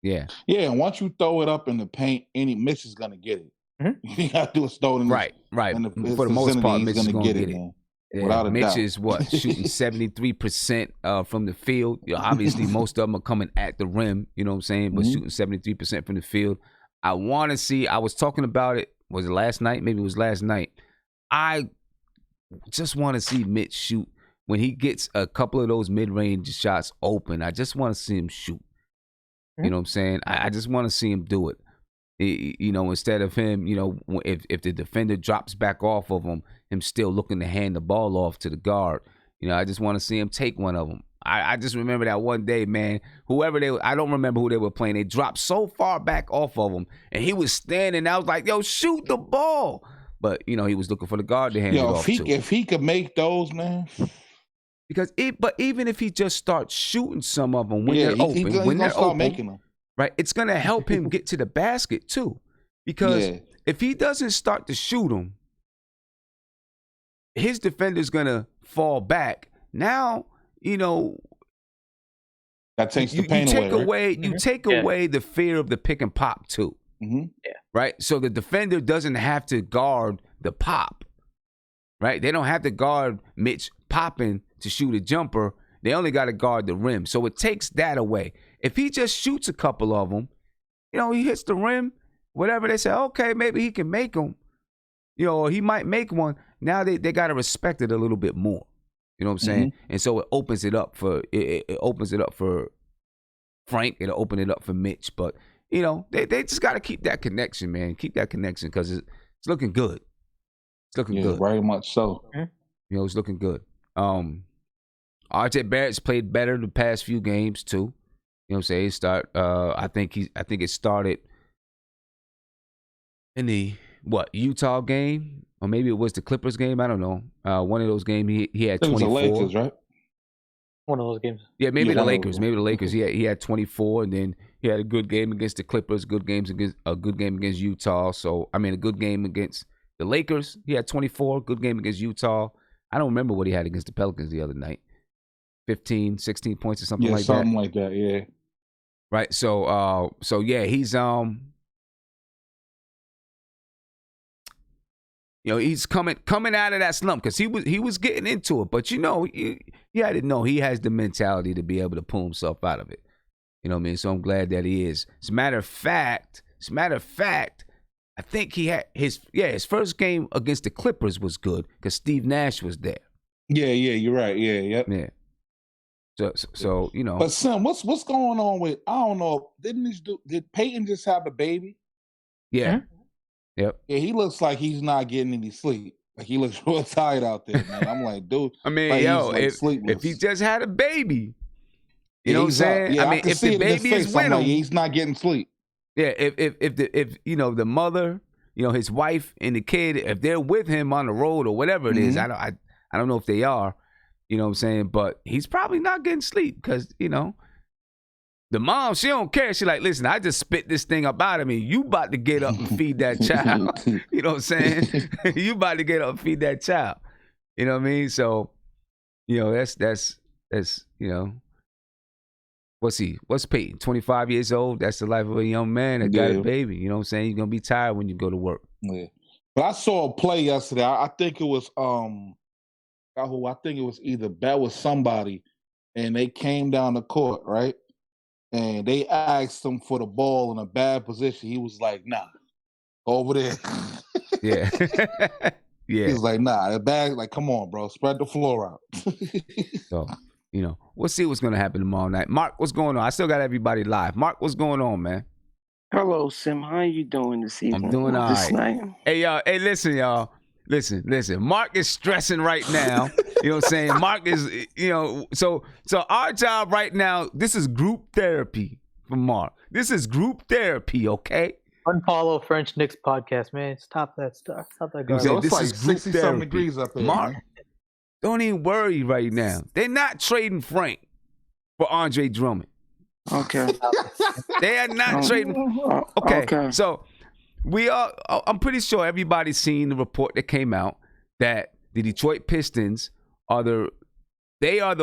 And once you throw it up in the paint, any Mitch is gonna get it. Mm-hmm. You gotta do is throw it in Right. in the For the most part, he's Mitch is gonna gonna get it, man. Without a Mitch doubt. is what, shooting 73% from the field. Obviously, most of them are coming at the rim. You know what I'm saying? But shooting 73% from the field. I want to see. I was talking about it. Was it last night? Maybe it was last night. I just want to see Mitch shoot when he gets a couple of those mid-range shots open. I just want to see him shoot. You know what I'm saying? I just want to see him do it. Instead of him, if the defender drops back off of him still looking to hand the ball off to the guard. I just want to see him take one of them. I just remember that one day, man, I don't remember who they were playing. They dropped so far back off of him, and he was standing. I was like, yo, shoot the ball. But, he was looking for the guard to hand it off to. If he could make those, man. But even if he just starts shooting some of them when they're open, when they're open, making them. Right, it's going to help him get to the basket, too. Because if he doesn't start to shoot them, his defender's going to fall back. Now, that takes the pain away. You take away the fear of the pick and pop, too. Yeah. Right? So the defender doesn't have to guard the pop. Right? They don't have to guard Mitch popping to shoot a jumper. They only got to guard the rim. So it takes that away. If he just shoots a couple of them, he hits the rim, whatever, they say, okay, maybe he can make them. Or he might make one. Now they got to respect it a little bit more. You know what I'm saying? And so it opens it up for Frank. It'll open it up for Mitch. But, they just got to keep that connection, man. Keep that connection because it's looking good. It's looking good. Very much so. It's looking good. RJ Barrett's played better the past few games too. You know what I'm saying? I think it started in the Utah game, or maybe it was the Clippers game. I don't know. One of those games he had 24. It was the Lakers, right? One of those games. Yeah, maybe the Lakers. Maybe the Lakers. He had 24, and then he had a good game against the Clippers. A good game against Utah. So a good game against the Lakers. He had 24. Good game against Utah. I don't remember what he had against the Pelicans the other night. 15, 16 points or something like that. Something like that, yeah. Right. So he's he's coming out of that slump because he was getting into it, but he had to know he has the mentality to be able to pull himself out of it. You know what I mean? So I'm glad that he is. As a matter of fact, I think he had his first game against the Clippers was good because Steve Nash was there. Yeah, you're right. Yeah. So But Sim, what's going on with? I don't know. Did Peyton just have a baby? Yeah. Yep. Yeah, he looks like he's not getting any sleep. Like he looks real tired out there, man. I'm like, dude. If he just had a baby, you know what I'm saying? Yeah, if the baby is with him, he's not getting sleep. Yeah, if the mother, his wife and the kid, if they're with him on the road or whatever it is, I don't know if they are. You know what I'm saying? But he's probably not getting sleep because, the mom, she don't care. She like, listen, I just spit this thing up out of me. You about to get up and feed that child. You know what I'm saying? You about to get up and feed that child. You know what I mean? So, that's what's Peyton? 25 years old. That's the life of a young man that got a baby. You know what I'm saying? You're going to be tired when you go to work. Yeah. But I saw a play yesterday. I think it was either Bet with somebody, and they came down the court, right? And they asked him for the ball in a bad position. He was like, nah, over there. Yeah. Yeah. He was like, nah, the bag, like, come on, bro, spread the floor out. So, we'll see what's going to happen tomorrow night. Mark, what's going on? I still got everybody live. Mark, what's going on, man? Hello, Sim. How you doing this evening? I'm doing all right. Night? Hey, y'all. Hey, listen, y'all. Listen. Mark is stressing right now. You know what I'm saying? Mark is, so our job right now, this is group therapy for Mark. This is group therapy, okay? Unfollow French Knicks podcast, man. Stop that stuff. Stop that garbage. This like is group 60-something degrees up here. Mark, don't even worry right now. They're not trading Frank for Andre Drummond. Okay. They are not trading. Okay. So I'm pretty sure everybody's seen the report that came out that the Detroit Pistons are the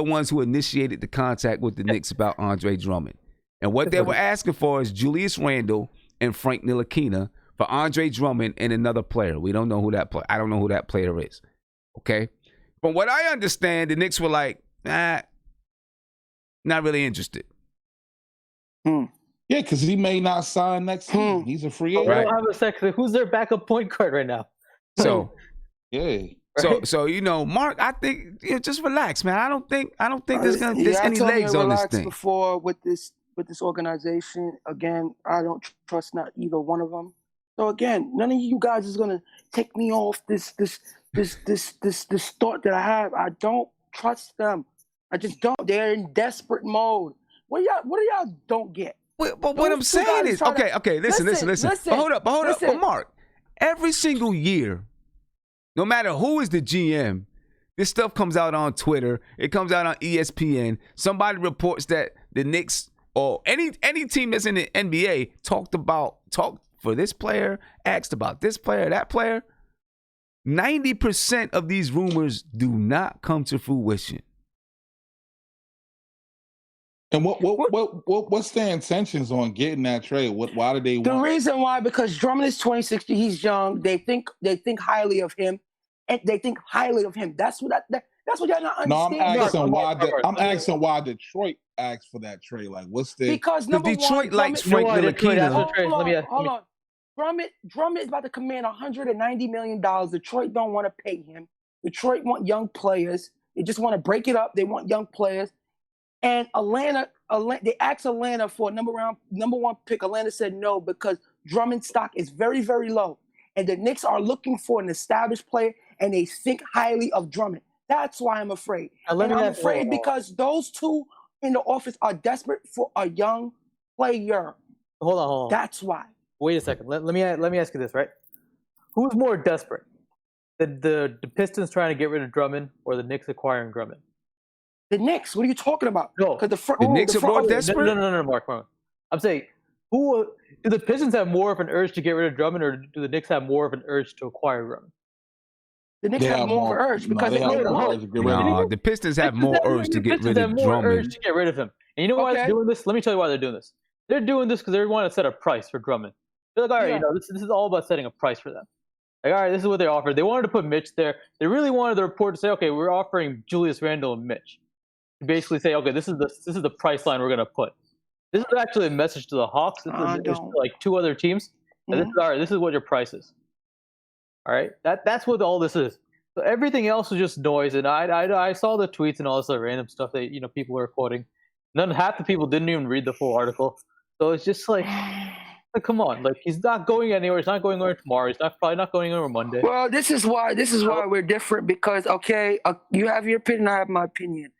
ones who initiated the contact with the Knicks about Andre Drummond. And what they were asking for is Julius Randle and Frank Ntilikina for Andre Drummond and another player. We don't know who that player. I don't know who that player is. Okay? From what I understand, the Knicks were like, not really interested. Yeah, because he may not sign next season. He's a free agent. Right. Have a second. Who's their backup point guard right now? So, yeah. So Mark, I think just relax, man. I don't think there's any legs on this thing. Before with this organization, again, I don't trust not either one of them. So again, none of you guys is gonna take me off this thought that I have. I don't trust them. I just don't. They're in desperate mode. What do y'all don't get? But what I'm saying is, okay, listen. But hold up. But Mark, every single year, no matter who is the GM, this stuff comes out on Twitter. It comes out on ESPN. Somebody reports that the Knicks or any team that's in the NBA talked for this player, asked about this player, that player. 90% of these rumors do not come to fruition. And what's their intentions on getting that trade? Why do they want? The reason why, because Drummond is 26, he's young. They think highly of him, and they think highly of him. That's what y'all not understand. I'm asking why Detroit asked for that trade. Like, what's the? Because Detroit likes Frank Ntilikina. Hold on. Drummond is about to command $190 million. Detroit don't want to pay him. Detroit want young players. They just want to break it up. They want young players. And Atlanta, they asked Atlanta for a number one pick. Atlanta said no because Drummond's stock is very, very low. And the Knicks are looking for an established player, and they think highly of Drummond. That's why I'm afraid. And I'm afraid because those two in the office are desperate for a young player. Hold on. That's why. Wait a second. Let me ask you this, right? Who's more desperate? The Pistons trying to get rid of Drummond or the Knicks acquiring Drummond? The Knicks. What are you talking about? No, the Knicks are more desperate. No, Mark. I'm saying, do the Pistons have more of an urge to get rid of Drummond, or do the Knicks have more of an urge to acquire Drummond? The Knicks have more of an urge because the Pistons have more urge to get rid of Drummond. And you know why they're doing this? Let me tell you why they're doing this. They're doing this because they want to set a price for Drummond. They're like, all right, this is all about setting a price for them. Like, all right, this is what they offered. They wanted to put Mitch there. They really wanted the report to say, okay, we're offering Julius Randle and Mitch. To basically say, okay, this is the price line we're going to put. This is actually a message to the Hawks. This is like two other teams. And this is all right. This is what your price is. All right, that's what all this is. So everything else was just noise. And I saw the tweets and all this other random stuff that people were quoting. Half the people didn't even read the full article. So it's just like come on, like he's not going anywhere. He's not going anywhere tomorrow. He's probably not going anywhere Monday. Well, this is why we're different because you have your opinion, I have my opinion.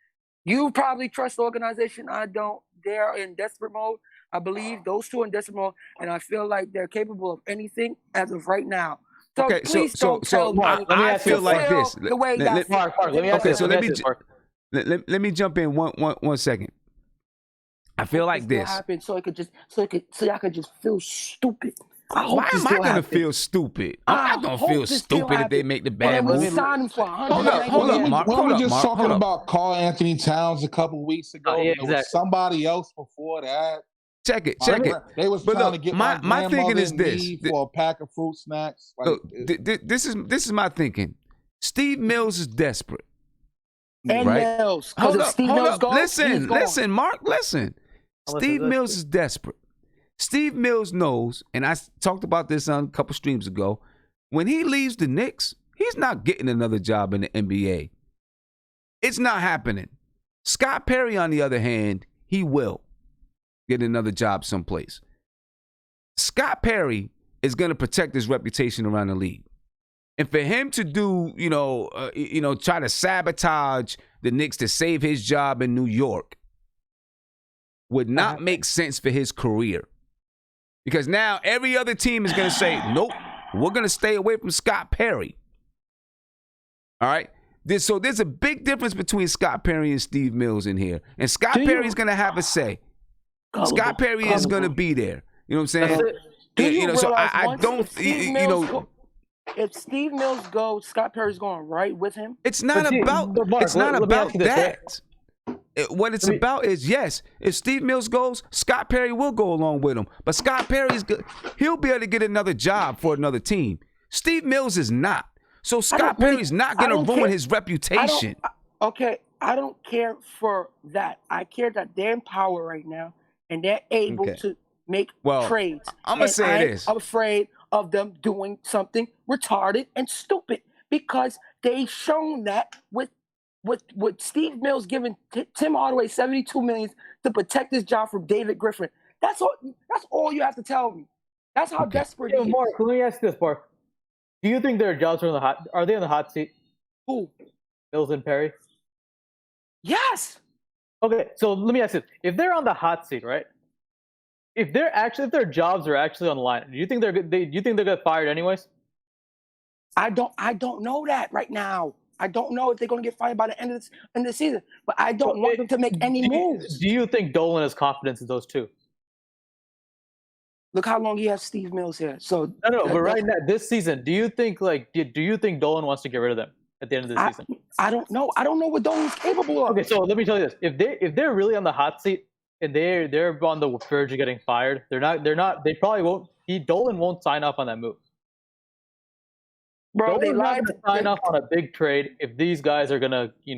You probably trust the organization. I don't. They're in desperate mode. I believe those two are in desperate mode, and I feel like they're capable of anything as of right now. So okay, please don't tell me. I feel like this. The way Mark, let me ask you. So let me jump in one second. I feel like this. Happen so y'all could just feel stupid. Why am I gonna feel stupid? I'm not gonna feel stupid if they make the bad move. Hold up, Mark. We were just talking about Karl Anthony Towns a couple weeks ago. There was somebody else before that. Check it. They was trying to get my thinking is this for a pack of fruit snacks. This is my thinking. Steve Mills is desperate. And right? Mills. Hold up. Listen, Mark. Listen. Steve Mills is desperate. Steve Mills knows, and I talked about this on a couple streams ago, when he leaves the Knicks, he's not getting another job in the NBA. It's not happening. Scott Perry, on the other hand, he will get another job someplace. Scott Perry is going to protect his reputation around the league. And for him to do, try to sabotage the Knicks to save his job in New York would not make sense for his career. Because now every other team is going to say, nope, we're going to stay away from Scott Perry. All right? So there's a big difference between Scott Perry and Steve Mills in here. And Scott Perry's going to have a say. Scott Perry is going to be there. You know what I'm saying? So I don't, if Steve Mills goes, Scott Perry's going right with him. It's not But see, about. but Mark, It's not let me about ask you this, that. What it's about is, yes, if Steve Mills goes, Scott Perry will go along with him. But Scott Perry's good. He'll be able to get another job for another team. Steve Mills is not. So Scott Perry's not going to ruin his reputation. I don't care for that. I care that they're in power right now and they're able to make trades. I'm going to say this. I'm afraid of them doing something retarded and stupid because they've shown that with Steve Mills giving Tim Hardaway $72 million to protect his job from David Griffin. That's all you have to tell me. That's how desperate he is. Mark, let me ask you this, Mark. Do you think their jobs are they on the hot seat? Who? Mills and Perry? Yes. Okay, so let me ask you this. If they're on the hot seat, right? If their jobs are actually on the line, do you think they're get fired anyways? I don't know that right now. I don't know if they're going to get fired by the end of the season, but I don't want them to make any moves. Do you think Dolan has confidence in those two? Look how long he has Steve Mills here. So no, but right now, this season, do you think Dolan wants to get rid of them at the end of the season? I don't know. I don't know what Dolan's capable of. Okay, so let me tell you this: if they're really on the hot seat and they're on the verge of getting fired, they're not. They probably won't. Dolan won't sign off on that move. Bro, they lied to sign off on a big trade if these guys are gonna, he's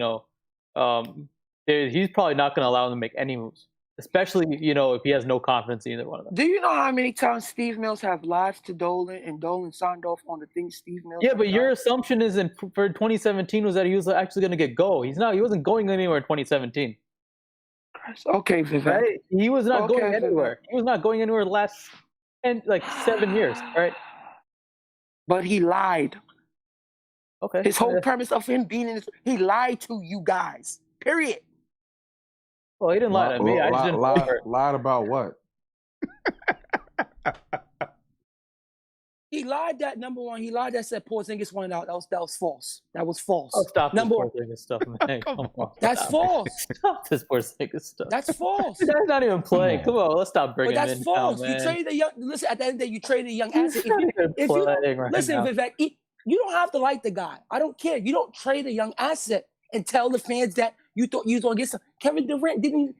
probably not gonna allow them to make any moves, especially if he has no confidence in either one of them. Do you know how many times Steve Mills have lied to Dolan and Dolan signed off on the things Steve Mills? Yeah, but your assumption is for 2017 was that he was actually gonna get go. He wasn't going anywhere in 2017. Okay, Vivek. Right? He was not going anywhere. He was not going anywhere the last 7 years, right? But he lied. Okay. His whole premise of him being in this, he lied to you guys. Period. Well, he didn't lie to me. I just didn't lied about what? He lied that number one. He lied that said Porzingis wanted out. That was false. That was false. Oh, stop number this Porzingis stuff, man. Come on. That's false. Stop this Porzingis stuff. That's false. That's not even playing. Come on, let's stop bringing him in. But that's false. Now, man. You traded a young. Listen, at the end of the day, you traded a young asset. Listen, now. Vivek, you don't have to like the guy. I don't care. You don't trade a young asset and tell the fans that you thought you was gonna get some. Kevin Durant didn't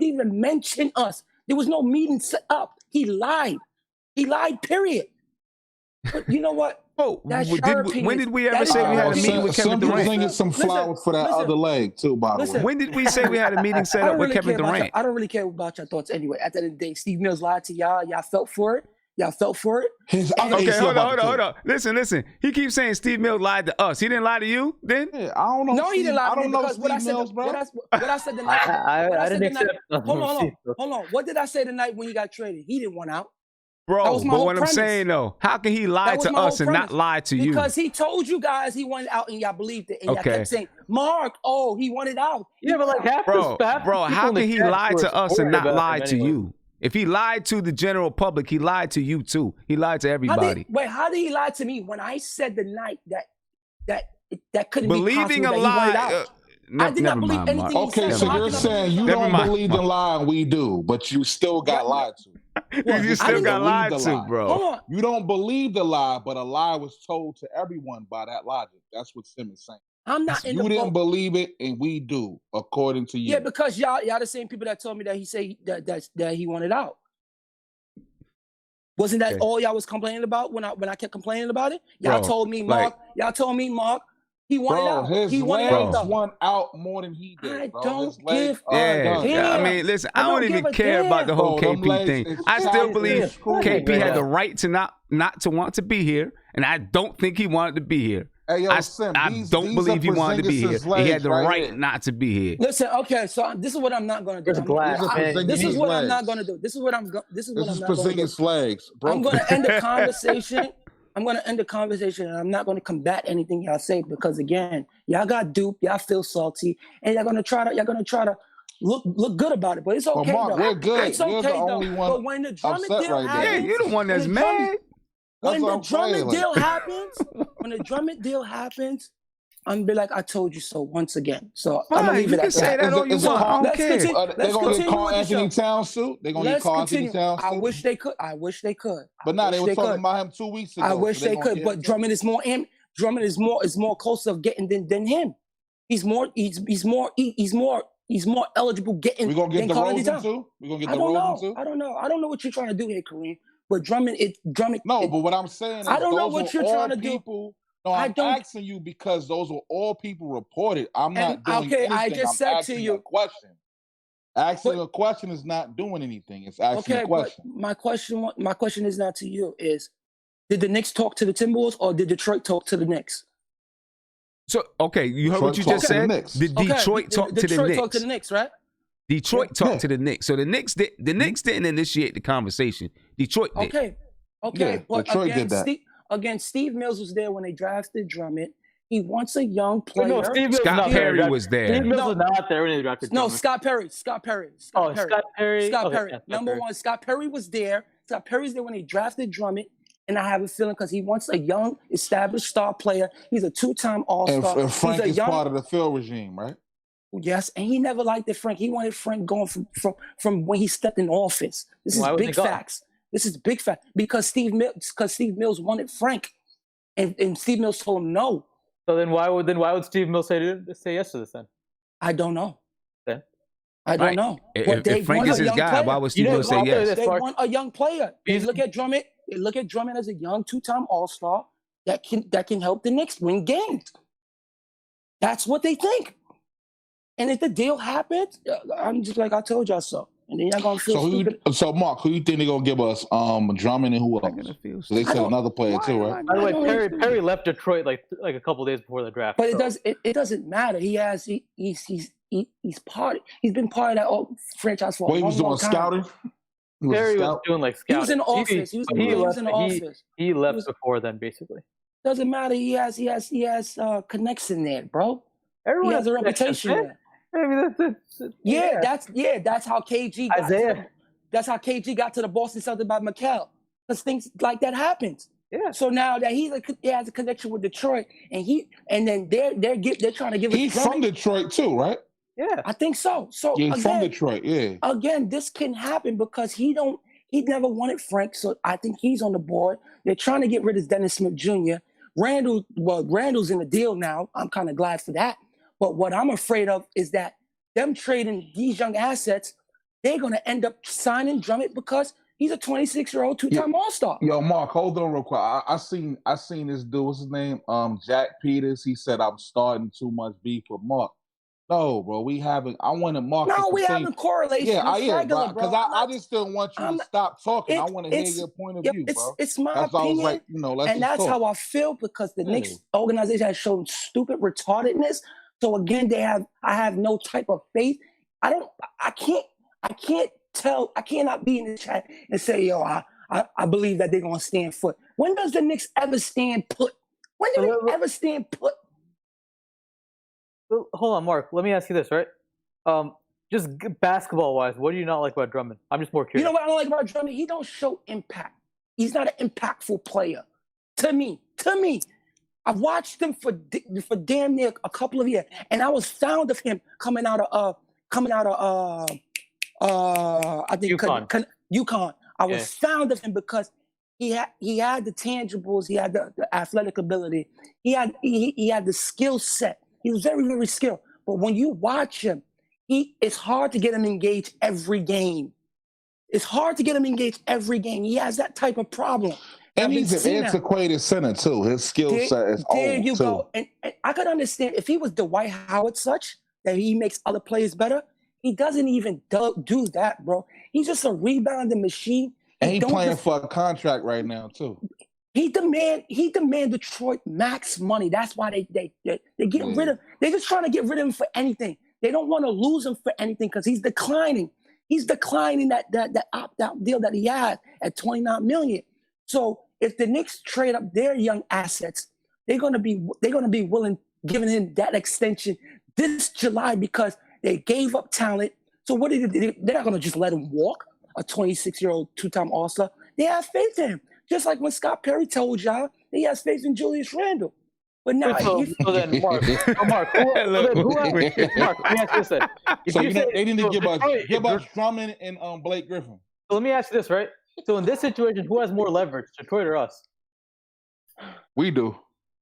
even mention us. There was no meeting set up. He lied. He lied. Period. But you know what? Oh, when did we ever say we had a meeting with Kevin Durant? Singing some flowers for that other leg too, by the way. When did we say we had a meeting set up with Kevin Durant? I don't really care about your thoughts anyway. At the end of the day, Steve Mills lied to y'all. Y'all felt for it. Okay, hold on. Listen. He keeps saying Steve Mills lied to us. He didn't lie to you then? Yeah, I don't know. No, he didn't lie to me because what I said the night. I didn't accept. Hold on. What did I say the night when he got traded? He didn't want out. Bro, but what I'm saying though, how can he lie to us and not lie to you? Because he told you guys he wanted out and y'all believed it. And y'all kept saying, Mark, he wanted out. Yeah, but like half bro, how can he lie to us and not lie to you? If he lied to the general public, he lied to you too. He lied to everybody. How did he lie to me when I said the night that couldn't believing be possible a that he wanted lie? out? I did not believe anything he said. Okay, so you're saying you don't believe the lie and we do, but you still got lied to. You still got lied to, bro. Hold on. You don't believe the lie, but a lie was told to everyone by that logic. That's what Sim is saying. I'm not in the You didn't believe it, and we do, according to you. Yeah, because y'all the same people that told me that he said that he wanted out. Wasn't that all y'all was complaining about when I kept complaining about it? Y'all told me, Mark. He wanted out. He wanted out. Won out more than he did. I don't give a damn. I mean, listen, I don't even care about the whole KP thing. I still believe KP had the right to not to want to be here, and I don't think he wanted to be here. Hey, yo, Sim, I don't believe he wanted to be here. He had the right not to be here. Listen, okay, so this is what I'm not going to do. This is what I'm not going to do. This is what I'm not going to do. Legs, bro. I'm going to end the conversation. And I'm not going to combat anything y'all say because again, y'all got duped, y'all feel salty, and y'all gonna try to look good about it. But it's okay. Mark, though. We're good. It's okay you're the only one. But when the Drummond deal happens, you're the one that's mad. When the Drummond deal happens, I'm gonna be like, I told you so once again. So Fine, I'm gonna leave you it can at say that. that all you Is it want. I don't Let's care. continue. They're Let's gonna get continue Carl with the Anthony show. Towns too. They're gonna get Let's Carl Anthony continue. Towns I too. wish they could. I wish they could. But nah, they wish were talking could. about him 2 weeks ago. I wish so they they gonna could, get but him too? Drummond is more closer of getting than him. He's more eligible getting We gonna get than the Carl Anthony Rosen Towns. too. We gonna get I the don't Rosen know. too. I don't know what you're trying to do here, Kareem. But Drummond. No, but what I'm saying is I don't know those what were you're all trying to do. people. No, I I'm don't- asking you because those were all people reported. I'm And, not doing okay, anything. I just I'm said to asking you- a question. Asking But- a question is not doing anything. It's asking Okay, a but question. my question is not to you. Is did the Knicks talk to the Timberwolves or did Detroit talk to the Knicks? So, okay, you heard Detroit what you talked just to the said? Knicks. Did Okay, Detroit talk to the Detroit Knicks? talked to the Knicks, right? Detroit talked Yeah. to the Knicks. So the Knicks didn't initiate the conversation. Detroit did. Okay. Yeah, But Detroit again, did that. Steve Mills was there when they drafted Drummond. He wants a young player. No, Steve Mills Scott was not there. Perry was there. Steve Mills No. was not there when they drafted No, Drummond. Scott Perry. Oh, Scott Perry. Scott Okay, Perry. yeah, Scott Number Perry. one, Scott Perry was there. Scott Perry's there when they drafted Drummond. And I have a feeling because he wants a young, established star player. He's a two-time All-Star. And Frank He's a is young, part of the Phil regime, right? yes, and he never liked it, Frank. He wanted Frank going from when he stepped in office. This is Why was he big gone? facts. This is big fact because Steve Mills wanted Frank, and Steve Mills told him no. So then why would Steve Mills say yes to this then? I don't know. Then? I don't Right. know. But they If Frank want is a his young guy, player. why would Steve know, Mills say I'll tell you yes? this. They Mark. want a young player. They He's- look at Drummond. They look at Drummond as a young two-time All-Star that can help the Knicks win games. That's what they think. And if the deal happens, I'm just like I told y'all so. And then y'all gonna feel stupid. So Mark, who you think they gonna give us? Drummond and who I'm else? gonna feel So they I said don't- another player too, right? By the way, I don't Perry left Detroit like a couple days before the draft. But so- it doesn't matter. He's part. He's been part of that franchise for Well, a he long, was doing long time. scouting. He was a Perry was scout. doing like He scouting. was in office. He was in the office. He left was- before then, basically. Doesn't matter. He has connection there, bro. Everyone He has a connections, reputation man. there. I mean, That's how KG got. Isaiah. That's how KG got to the Boston Celtics by Mikal. Because things like that happens. Yeah. So now that he has a connection with Detroit, and then they're trying to give He's us from Detroit too, right? Yeah. I think so. So Yeah, he's from again, Detroit. Yeah. again, this can happen because he never wanted Frank, so I think he's on the board. They're trying to get rid of Dennis Smith Jr. Randle's in the deal now. I'm kind of glad for that. But what I'm afraid of is that them trading these young assets, they're gonna end up signing Drummond because he's a 26-year-old two-time All-Star. Yo, Mark, hold on real quick. I seen this dude. What's his name? Jack Peters. He said I'm starting too much beef with Mark. No, bro, I wanted Mark. No, to we continue. have a correlation. Yeah, It's regular, bro. because I just didn't want you to stop talking. I want to hear your point of view, bro. It's my That's why I was opinion. like, let's And just that's talk. how I feel because the Knicks organization has shown stupid retardedness. So again, I have no type of faith. I cannot be in the chat and say, yo, I believe that they're gonna stand foot. When does the Knicks ever stand put? When do they ever stand put? Hold on, Mark. Let me ask you this, right? Just basketball-wise, what do you not like about Drummond? I'm just more curious. You know what I don't like about Drummond? He don't show impact. He's not an impactful player. To me, I've watched him for damn near a couple of years, and I was fond of him coming out of I think UConn. I was fond of him because he had the tangibles, he had the athletic ability, he had the skill set. He was very, very skilled. But when you watch him, it's hard to get him engaged every game. It's hard to get him engaged every game. He has that type of problem. And he's an antiquated center too. His skill set is old There you too. go. And I could understand if he was Dwight Howard such that he makes other players better. He doesn't even do that, bro. He's just a rebounding machine. And he's playing for a contract right now too. He demand Detroit max money. That's why they get rid of. They're just trying to get rid of him for anything. They don't want to lose him for anything because he's declining. He's declining that opt-out deal that he had at $29 million. So if the Knicks trade up their young assets, they're gonna be willing giving him that extension this July because they gave up talent. So what did they? They're not gonna just let him walk. A 26-year-old two-time All-Star. They have faith in him. Just like when Scott Perry told y'all he has faith in Julius Randle. But now, So then, Mark, Mark, Look, Mark, let me ask you this then. So they need to give Detroit- us Drummond and Blake Griffin. So let me ask you this, right? So in this situation, who has more leverage, Detroit or us? We do.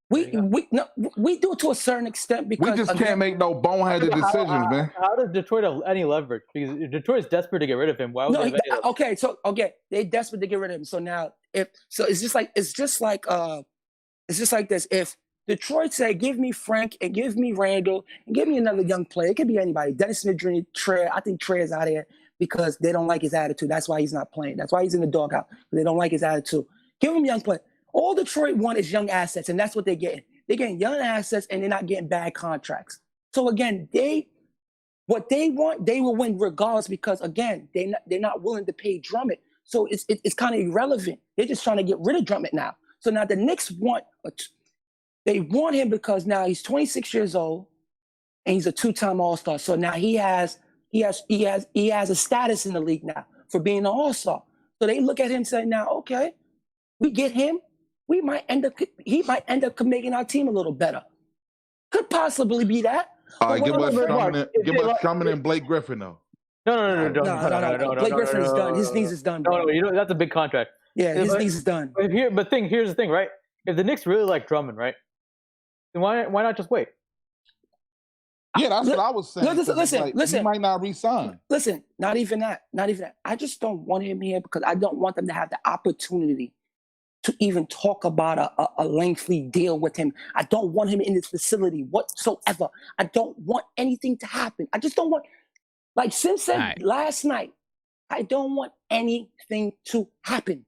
we do it to a certain extent because We just can't make no boneheaded decisions, man. How does Detroit have any leverage? Because if Detroit is desperate to get rid of him. Why would they have any leverage? Okay, they're desperate to get rid of him. So now, it's just like this. If Detroit say, "Give me Frank and give me Randle and give me another young player," it could be anybody. Dennis Smith Jr., Trey. I think Trey is out of here because they don't like his attitude. That's why he's not playing. That's why he's in the doghouse. They don't like his attitude. Give him a young player. All Detroit want is young assets, and that's what they're getting. They're getting young assets, and they're not getting bad contracts. So again, what they want, they will win regardless because again, they're not willing to pay Drummond. So it's kind of irrelevant. They're just trying to get rid of Drummond now. So now the Knicks want him because now he's 26 years old, and he's a two-time All-Star. So now he has a status in the league now for being an All-Star. So they look at him and say, now, okay, we get him. He might end up making our team a little better. Could possibly be that. All right, give us Drummond and Blake Griffin though. No. Blake Griffin is done. His knees is done. Bro. No, that's a big contract. Yeah, his knees is done. Here's the thing, right? If the Knicks really like Drummond, right? Then why not just wait? Yeah, that's what I was saying. Listen. He might not re-sign. Listen, not even that. I just don't want him here because I don't want them to have the opportunity to even talk about a lengthy deal with him. I don't want him in this facility whatsoever. I don't want anything to happen. I just don't want, like Sim said last night, I don't want anything to happen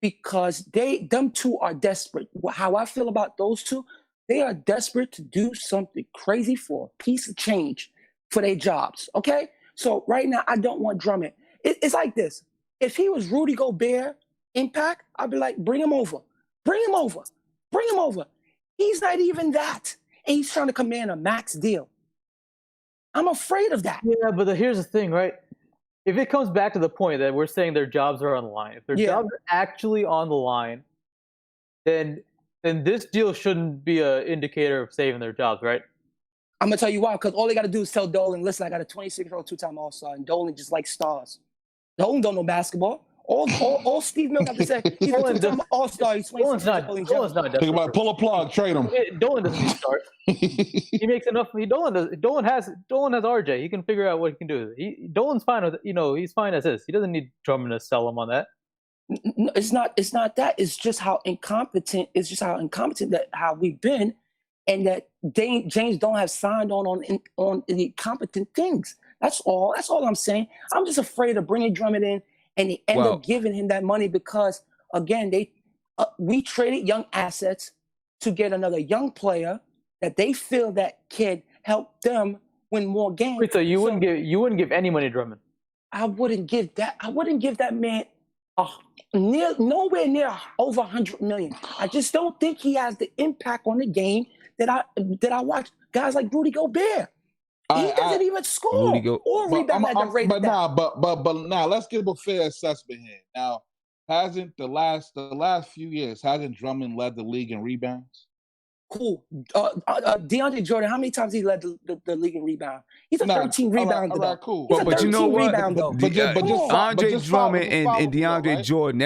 because them two are desperate. How I feel about those two, they are desperate to do something crazy for a piece of change for their jobs, okay? So right now, I don't want Drummond. It's like this. If he was Rudy Gobert, Impact, I'd be like, bring him over. He's not even that. And he's trying to command a max deal. I'm afraid of that. Yeah, but here's the thing, right? If it comes back to the point that we're saying their jobs are on the line, if their jobs are actually on the line, then this deal shouldn't be an indicator of saving their jobs, right? I'm going to tell you why, because all they got to do is tell Dolan, listen, I got a 26-year-old two-time All-Star, and Dolan just likes stars. Dolan don't know basketball. All Steve Mills have to say, he's a two-time All-Star. He's Dolan's not desperate. Think about it, pull a plug, trade him. Dolan doesn't need to start. He makes enough. Dolan has RJ. He can figure out what he can do. Dolan's fine with he's fine as is. He doesn't need Drummond to sell him on that. No, it's not that. It's just how incompetent. It's just how incompetent that how we've been, and that James don't have signed on the competent things. That's all. That's all I'm saying. I'm just afraid of bringing Drummond in, and they end up giving him that money because again, we traded young assets to get another young player that they feel that can help them win more games. Wait, so you wouldn't give any money to Drummond? I wouldn't give that man nowhere near over 100 million. I just don't think he has the impact on the game that I watch guys like Rudy Gobert. He doesn't even score or rebound at the rate of that. But now let's give a fair assessment here. Now, hasn't the last few years hasn't Drummond led the league in rebounds? Cool. DeAndre Jordan, how many times he led the league in rebound? He's a 13 rebounder. All right, cool. But you know what? Andre Drummond and DeAndre Jordan,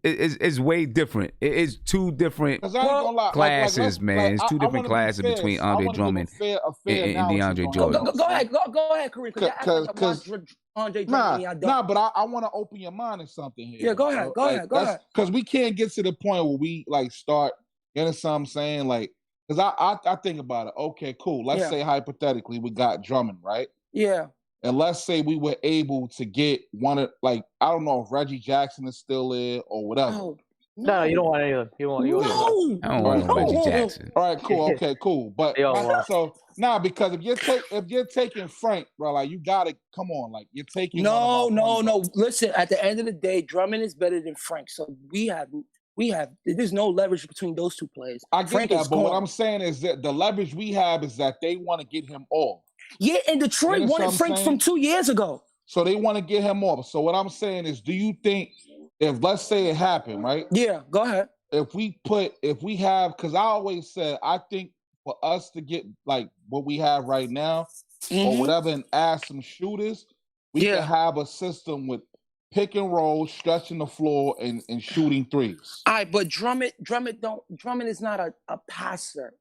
it's way different. It is two different classes, man. It's two different classes between Andre Drummond and DeAndre Jordan. Go ahead, Kareem. Because Andre Drummond. But I want to open your mind to something here. Yeah, go ahead. Because we can't get to the point where we start. You know what I'm saying? Because I think about it. Okay, cool. Let's say hypothetically we got Drummond, right? Yeah. And let's say we were able to get one of I don't know if Reggie Jackson is still there or whatever. No, you don't want any of them. I don't want Reggie Jackson. All right, cool. Okay, cool. But so now because if you're taking Frank, bro, you gotta come on, you're taking. No. Listen, at the end of the day, Drummond is better than Frank. So we have. There's no leverage between those two players. I get that, but what I'm saying is that the leverage we have is that they want to get him off. Yeah, and Detroit wanted Frank from 2 years ago. So they want to get him off. So what I'm saying is, do you think if let's say it happened, right? Yeah, go ahead. if we have, because I always said, I think for us to get like what we have right now or whatever and add some shooters, we can have a system with pick and roll, stretching the floor, and shooting threes. All right, but Drummond is not a passer.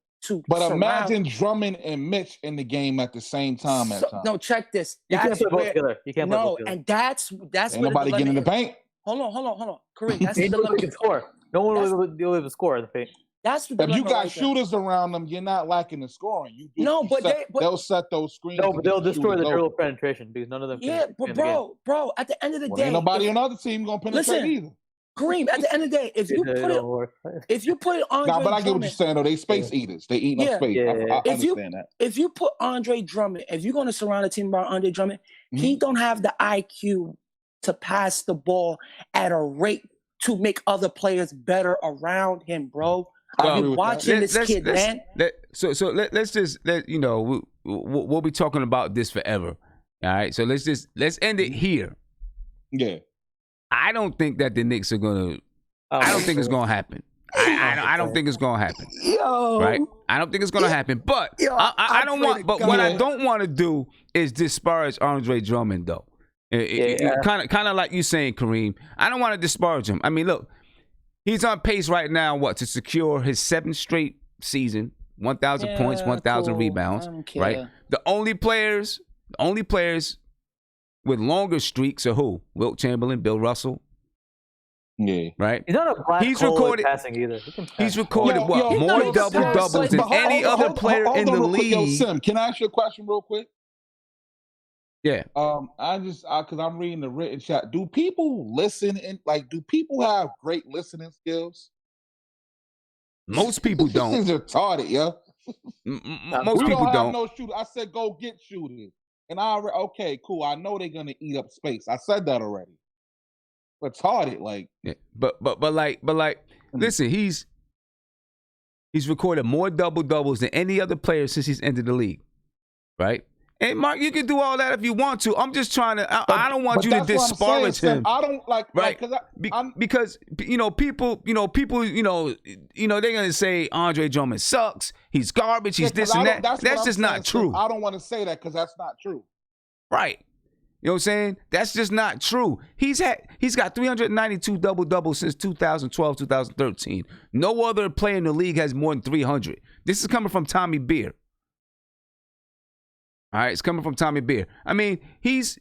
But imagine Drummond and Mitch in the game at the same time. No, check this. You can't put both together. You can't put both together. And that's Ain't nobody getting in the paint. Hold on. Kareem, that's the dilemma. Can score. No one will be able to score in the paint. That's the dilemma. If you got shooters around them, you're not lacking the scoring. They'll set those screens. No, but they'll destroy the dribble penetration because none of them. Yeah, but bro, at the end of the day, ain't nobody on the other team gonna penetrate either. Kareem, at the end of the day, if you put it Andre but I get what you're saying though. They space eaters. They eat up space. I understand that. If you put Andre Drummond, if you're going to surround a team around Andre Drummond, he don't have the IQ to pass the ball at a rate to make other players better around him, bro. I've been watching this kid, man. So let's just we'll be talking about this forever. All right. So let's end it here. Yeah. I don't think that the Knicks are gonna. I don't think it's gonna happen. I don't think it's gonna happen. Right? I don't think it's gonna happen. But I don't want. But what I don't want to do is disparage Andre Drummond, though. Kind of like you saying, Kareem. I don't want to disparage him. I mean, look, he's on pace right now. To secure his 7th straight season, 1,000 points, 1,000 rebounds. Right? The only players with longer streaks are who? Wilt Chamberlain, Bill Russell. Yeah. Right? He's not a black hole at passing either. He's recorded more double-doubles than any other player in the league. Yo, Sim, can I ask you a question real quick? Yeah. Because I'm reading the written chat. Do people listen and do people have great listening skills? Most people don't. These are retarded, yo. Most people don't. No shooter. I said go get shooters. And okay, cool. I know they're gonna eat up space. I said that already. Retarded, listen, he's recorded more double-doubles than any other player since he's entered the league. Right? And Mark, you can do all that if you want to. I'm just trying to. I don't want you to disparage him. I don't like right because people they're gonna say Andre Drummond sucks. He's garbage. He's this and that. That's just not true. I don't want to say that because that's not true. Right. You know what I'm saying? That's just not true. He's got 392 double-doubles since 2012, 2013. No other player in the league has more than 300. This is coming from Tommy Beer. All right, it's coming from Tommy Beer. I mean, he's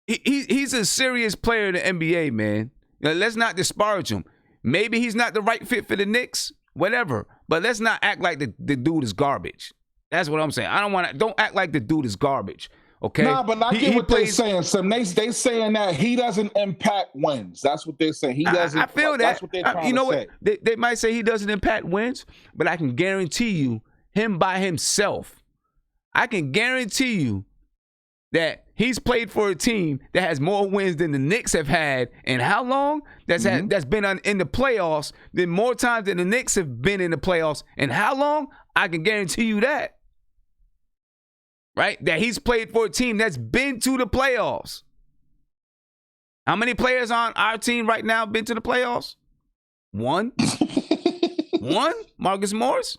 a serious player in the NBA, man. Let's not disparage him. Maybe he's not the right fit for the Knicks, whatever. But let's not act like the dude is garbage. That's what I'm saying. Don't act like the dude is garbage. Okay. Nah, but I get what they're saying. So they saying that he doesn't impact wins. That's what they're saying. He doesn't. I feel that. That's what they're trying to say. They might say he doesn't impact wins, but I can guarantee you, him by himself, I can guarantee you that he's played for a team that has more wins than the Knicks have had. And how long? That's been in the playoffs. Than more times than the Knicks have been in the playoffs. And how long? I can guarantee you that. Right? That he's played for a team that's been to the playoffs. How many players on our team right now been to the playoffs? One. One? Marcus Morris?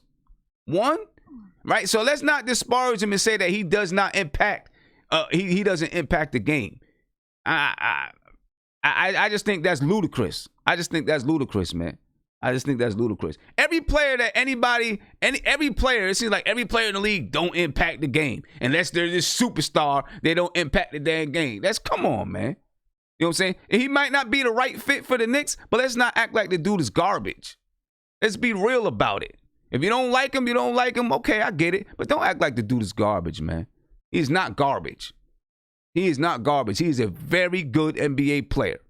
One? Right? So let's not disparage him and say that he does not impact. He doesn't impact the game. I just think that's ludicrous. I just think that's ludicrous, man. I just think that's ludicrous. Every player, it seems like every player in the league don't impact the game. Unless they're this superstar, they don't impact the damn game. Come on, man. You know what I'm saying? And he might not be the right fit for the Knicks, but let's not act like the dude is garbage. Let's be real about it. If you don't like him, you don't like him. Okay, I get it. But don't act like the dude is garbage, man. He's not garbage. He is not garbage. He is a very good NBA player.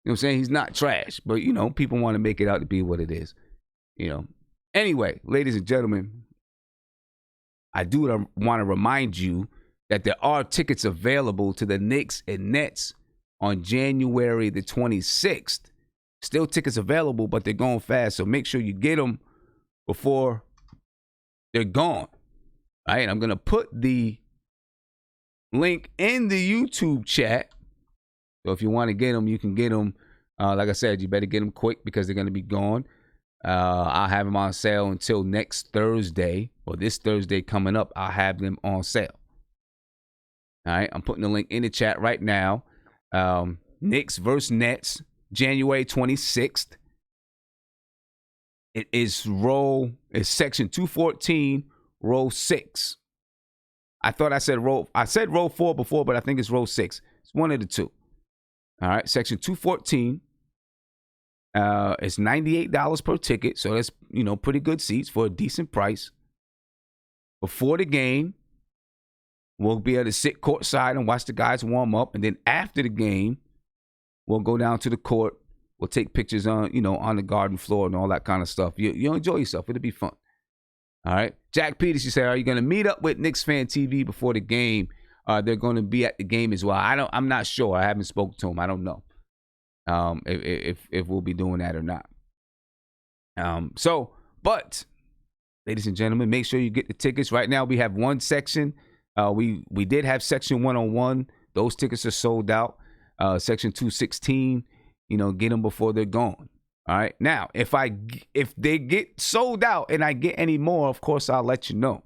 You know what I'm saying? He's not trash. But, people want to make it out to be what it is. Anyway, ladies and gentlemen, I do want to remind you that there are tickets available to the Knicks and Nets on January the 26th. Still tickets available, but they're going fast. So make sure you get them before they're gone. All right, I'm going to put the link in the YouTube chat. So if you want to get them, you can get them Like I said, you better get them quick because they're going to be gone. I'll have them on sale until next Thursday, or this Thursday coming up. I'll have them on sale. All right, I'm putting the link in the chat right now. Knicks versus Nets, January 26th. It's section 214, row 6. I thought I said row 4 before, but I think it's row 6. It's one of the two. All right, section 214. It's $98 per ticket, so that's pretty good seats for a decent price. Before the game, we'll be able to sit courtside and watch the guys warm up, and then after the game, we'll go down to the court. We'll take pictures on the garden floor and all that kind of stuff. You'll enjoy yourself. It'll be fun. All right. Jack Peters, you say, are you going to meet up with Knicks Fan TV before the game? They're going to be at the game as well. I'm not sure. I haven't spoken to him. I don't know if we'll be doing that or not. But ladies and gentlemen, make sure you get the tickets. Right now, we have one section. We did have section 101. Those tickets are sold out. Section 216. Get them before they're gone. All right. Now, if they get sold out and I get any more, of course, I'll let you know.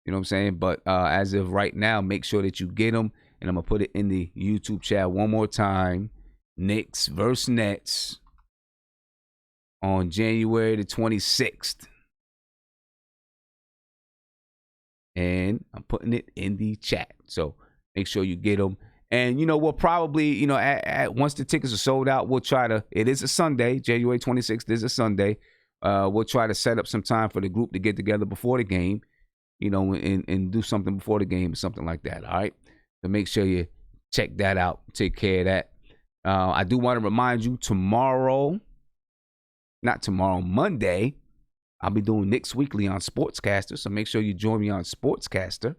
You know what I'm saying? But as of right now, make sure that you get them. And I'm going to put it in the YouTube chat one more time. Knicks versus Nets on January the 26th. And I'm putting it in the chat. So make sure you get them. And, we'll probably, once the tickets are sold out, we'll try to, it is a Sunday, January 26th is a Sunday. We'll try to set up some time for the group to get together before the game, and do something before the game or something like that. All right. So make sure you check that out. Take care of that. I do want to remind you Monday, I'll be doing Knicks Weekly on Sportscaster. So make sure you join me on Sportscaster.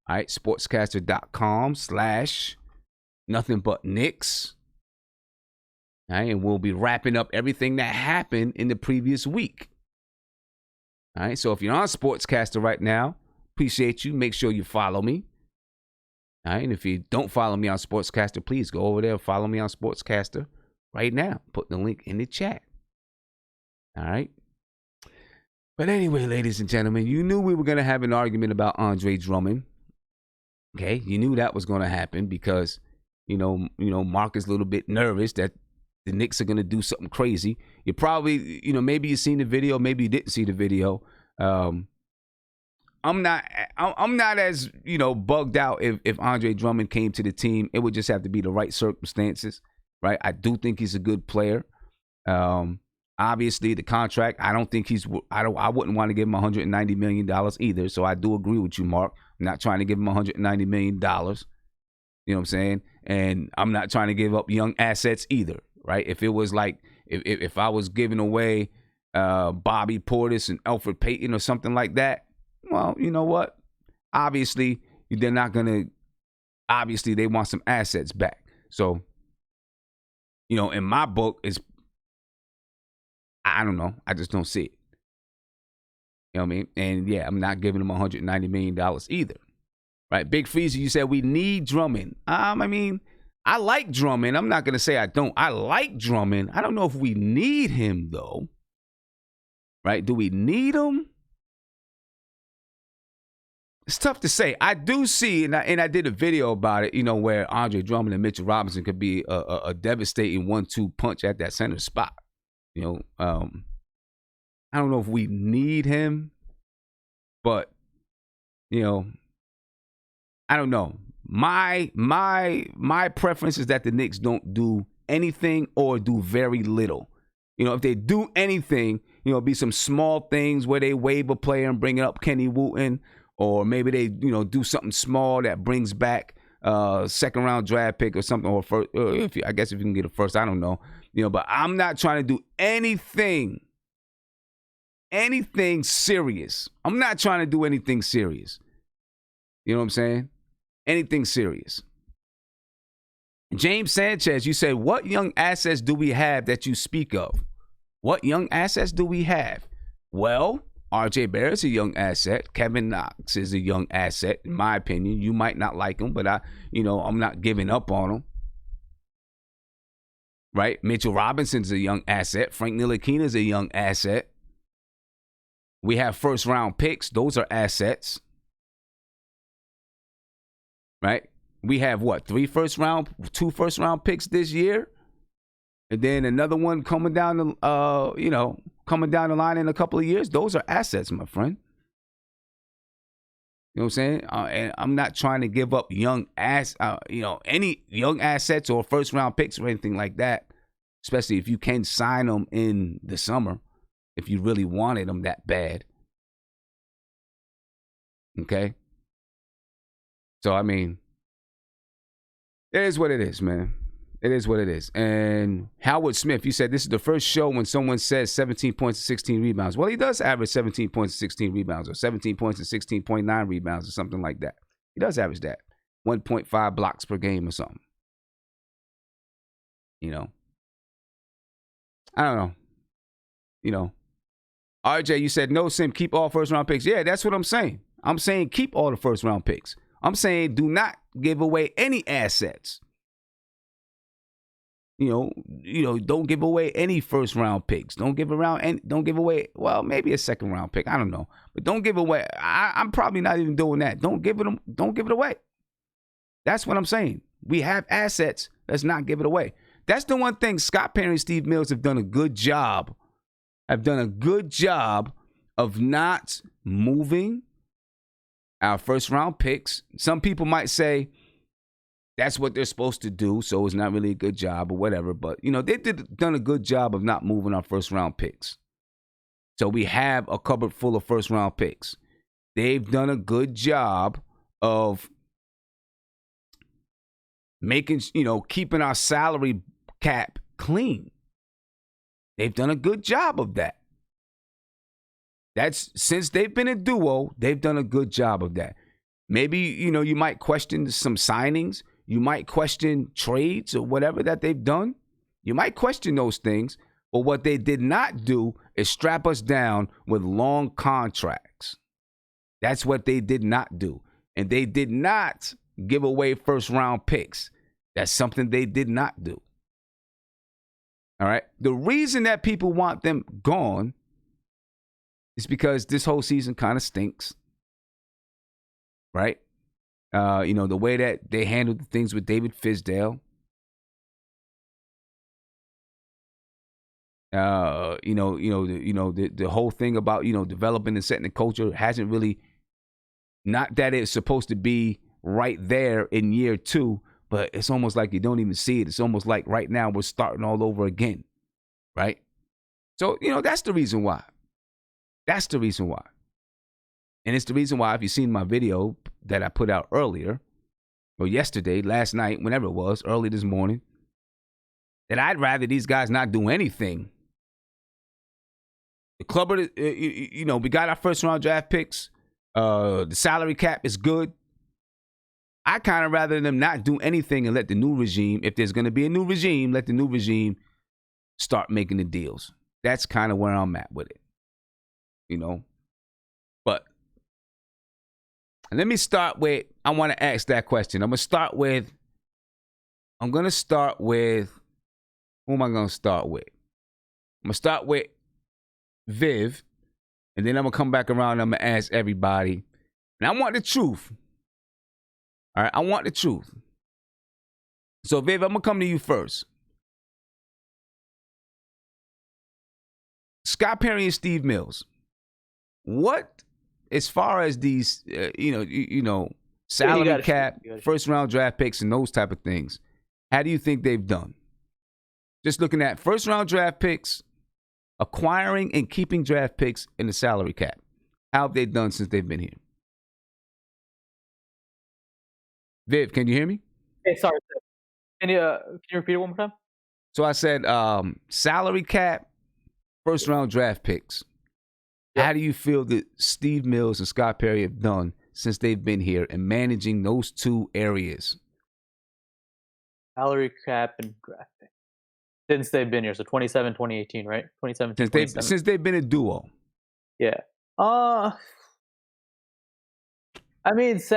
All right. Sportscaster.com/NothinButKnicks. All right, and we'll be wrapping up everything that happened in the previous week. All right, so if you're on Sportscaster right now, appreciate you. Make sure you follow me. All right, and if you don't follow me on Sportscaster, please go over there and follow me on Sportscaster right now. Put the link in the chat. All right. But anyway, ladies and gentlemen, you knew we were going to have an argument about Andre Drummond. Okay, you knew that was going to happen because Mark is a little bit nervous that the Knicks are going to do something crazy. You probably, maybe you've seen the video, maybe you didn't see the video. I'm not as, bugged out if Andre Drummond came to the team. It would just have to be the right circumstances, right? I do think he's a good player. Obviously, the contract, I wouldn't want to give him $190 million either. So I do agree with you, Mark. I'm not trying to give him $190 million. You know what I'm saying? And I'm not trying to give up young assets either, right? If it was like, if I was giving away Bobby Portis and Elfrid Payton or something like that, well, you know what? Obviously, they want some assets back. So, in my book, I don't know. I just don't see it. You know what I mean? And yeah, I'm not giving him $190 million either. Right? Big Freezer, you said we need Drummond. I like Drummond. I'm not going to say I don't. I like Drummond. I don't know if we need him, though. Right? Do we need him? It's tough to say. I do see, and I did a video about it, where Andre Drummond and Mitchell Robinson could be a devastating 1-2 punch at that center spot. I don't know if we need him, but I don't know. My preference is that the Knicks don't do anything or do very little. If they do anything, be some small things where they waive a player and bring up Kenny Wooten, or maybe they do something small that brings back second round draft pick or something, or first. I guess if you can get a first, I don't know. But I'm not trying to do anything serious. I'm not trying to do anything serious. You know what I'm saying? Anything serious. James Sanchez, you said, what young assets do we have that you speak of? What young assets do we have? Well, RJ Barrett's a young asset. Kevin Knox is a young asset, in my opinion. You might not like him, but I'm not giving up on him. right? Mitchell Robinson's a young asset. Frank Ntilikina's a young asset. We have first-round picks. Those are assets, right? We have, what, 2 first-round picks this year? And then another one coming down the, coming down the line in a couple of years. Those are assets, my friend. You know what I'm saying? And I'm not trying to give up any young assets or first-round picks or anything like that, especially if you can sign them in the summer, if you really wanted them that bad. Okay? So, I mean, it is what it is, man. It is what it is. And Howard Smith, you said this is the first show when someone says 17 points and 16 rebounds. Well, he does average 17 points and 16 rebounds, or 17 points and 16.9 rebounds, or something like that. He does average that. 1.5 blocks per game or something. I don't know. RJ, you said no, Sim, keep all first-round picks. Yeah, that's what I'm saying. I'm saying keep all the first-round picks. I'm saying do not give away any assets. Don't give away any first round picks. Don't give away, well, maybe a second round pick. I don't know. But don't give away. I'm probably not even doing that. Don't give it away. That's what I'm saying. We have assets. Let's not give it away. That's the one thing Scott Perry and Steve Mills have done a good job. Of not moving our first round picks. Some people might say that's what they're supposed to do, so it's not really a good job or whatever. But, they've done a good job of not moving our first-round picks. So we have a cupboard full of first-round picks. They've done a good job of making, keeping our salary cap clean. They've done a good job of that. That's since they've been a duo, they've done a good job of that. Maybe, you might question some signings. You might question trades or whatever that they've done. You might question those things. But what they did not do is strap us down with long contracts. That's what they did not do. And they did not give away first-round picks. That's something they did not do. All right? The reason that people want them gone is because this whole season kind of stinks. Right? The way that they handled the things with David Fizdale. The whole thing about, developing and setting the culture hasn't really, not that it's supposed to be right there in year 2, but it's almost like you don't even see it. It's almost like right now we're starting all over again. Right? So, that's the reason why. That's the reason why. And it's the reason why, if you've seen my video that I put out earlier, or yesterday, last night, whenever it was, early this morning, that I'd rather these guys not do anything. The club, we got our first round draft picks. The salary cap is good. I kind of rather them not do anything and let the new regime, if there's going to be a new regime, let the new regime start making the deals. That's kind of where I'm at with it. But let me start with, I want to ask that question. I'm going to start with, who am I going to start with? I'm going to start with Viv, and then I'm going to come back around and I'm going to ask everybody. And I want the truth. All right, I want the truth. So, Viv, I'm going to come to you first. Scott Perry and Steve Mills. What, as far as these, salary cap, first round draft picks, and those type of things, how do you think they've done? Just looking at first round draft picks, acquiring and keeping draft picks, in the salary cap. How have they done since they've been here? Viv, can you hear me? Hey, sorry. Can you repeat it one more time? So I said salary cap, first round draft picks. How do you feel that Steve Mills and Scott Perry have done since they've been here and managing those two areas? Salary cap and draft pick. Since they've been here, so 2017, 2018, right? 2017, since they've been a duo. Yeah. It's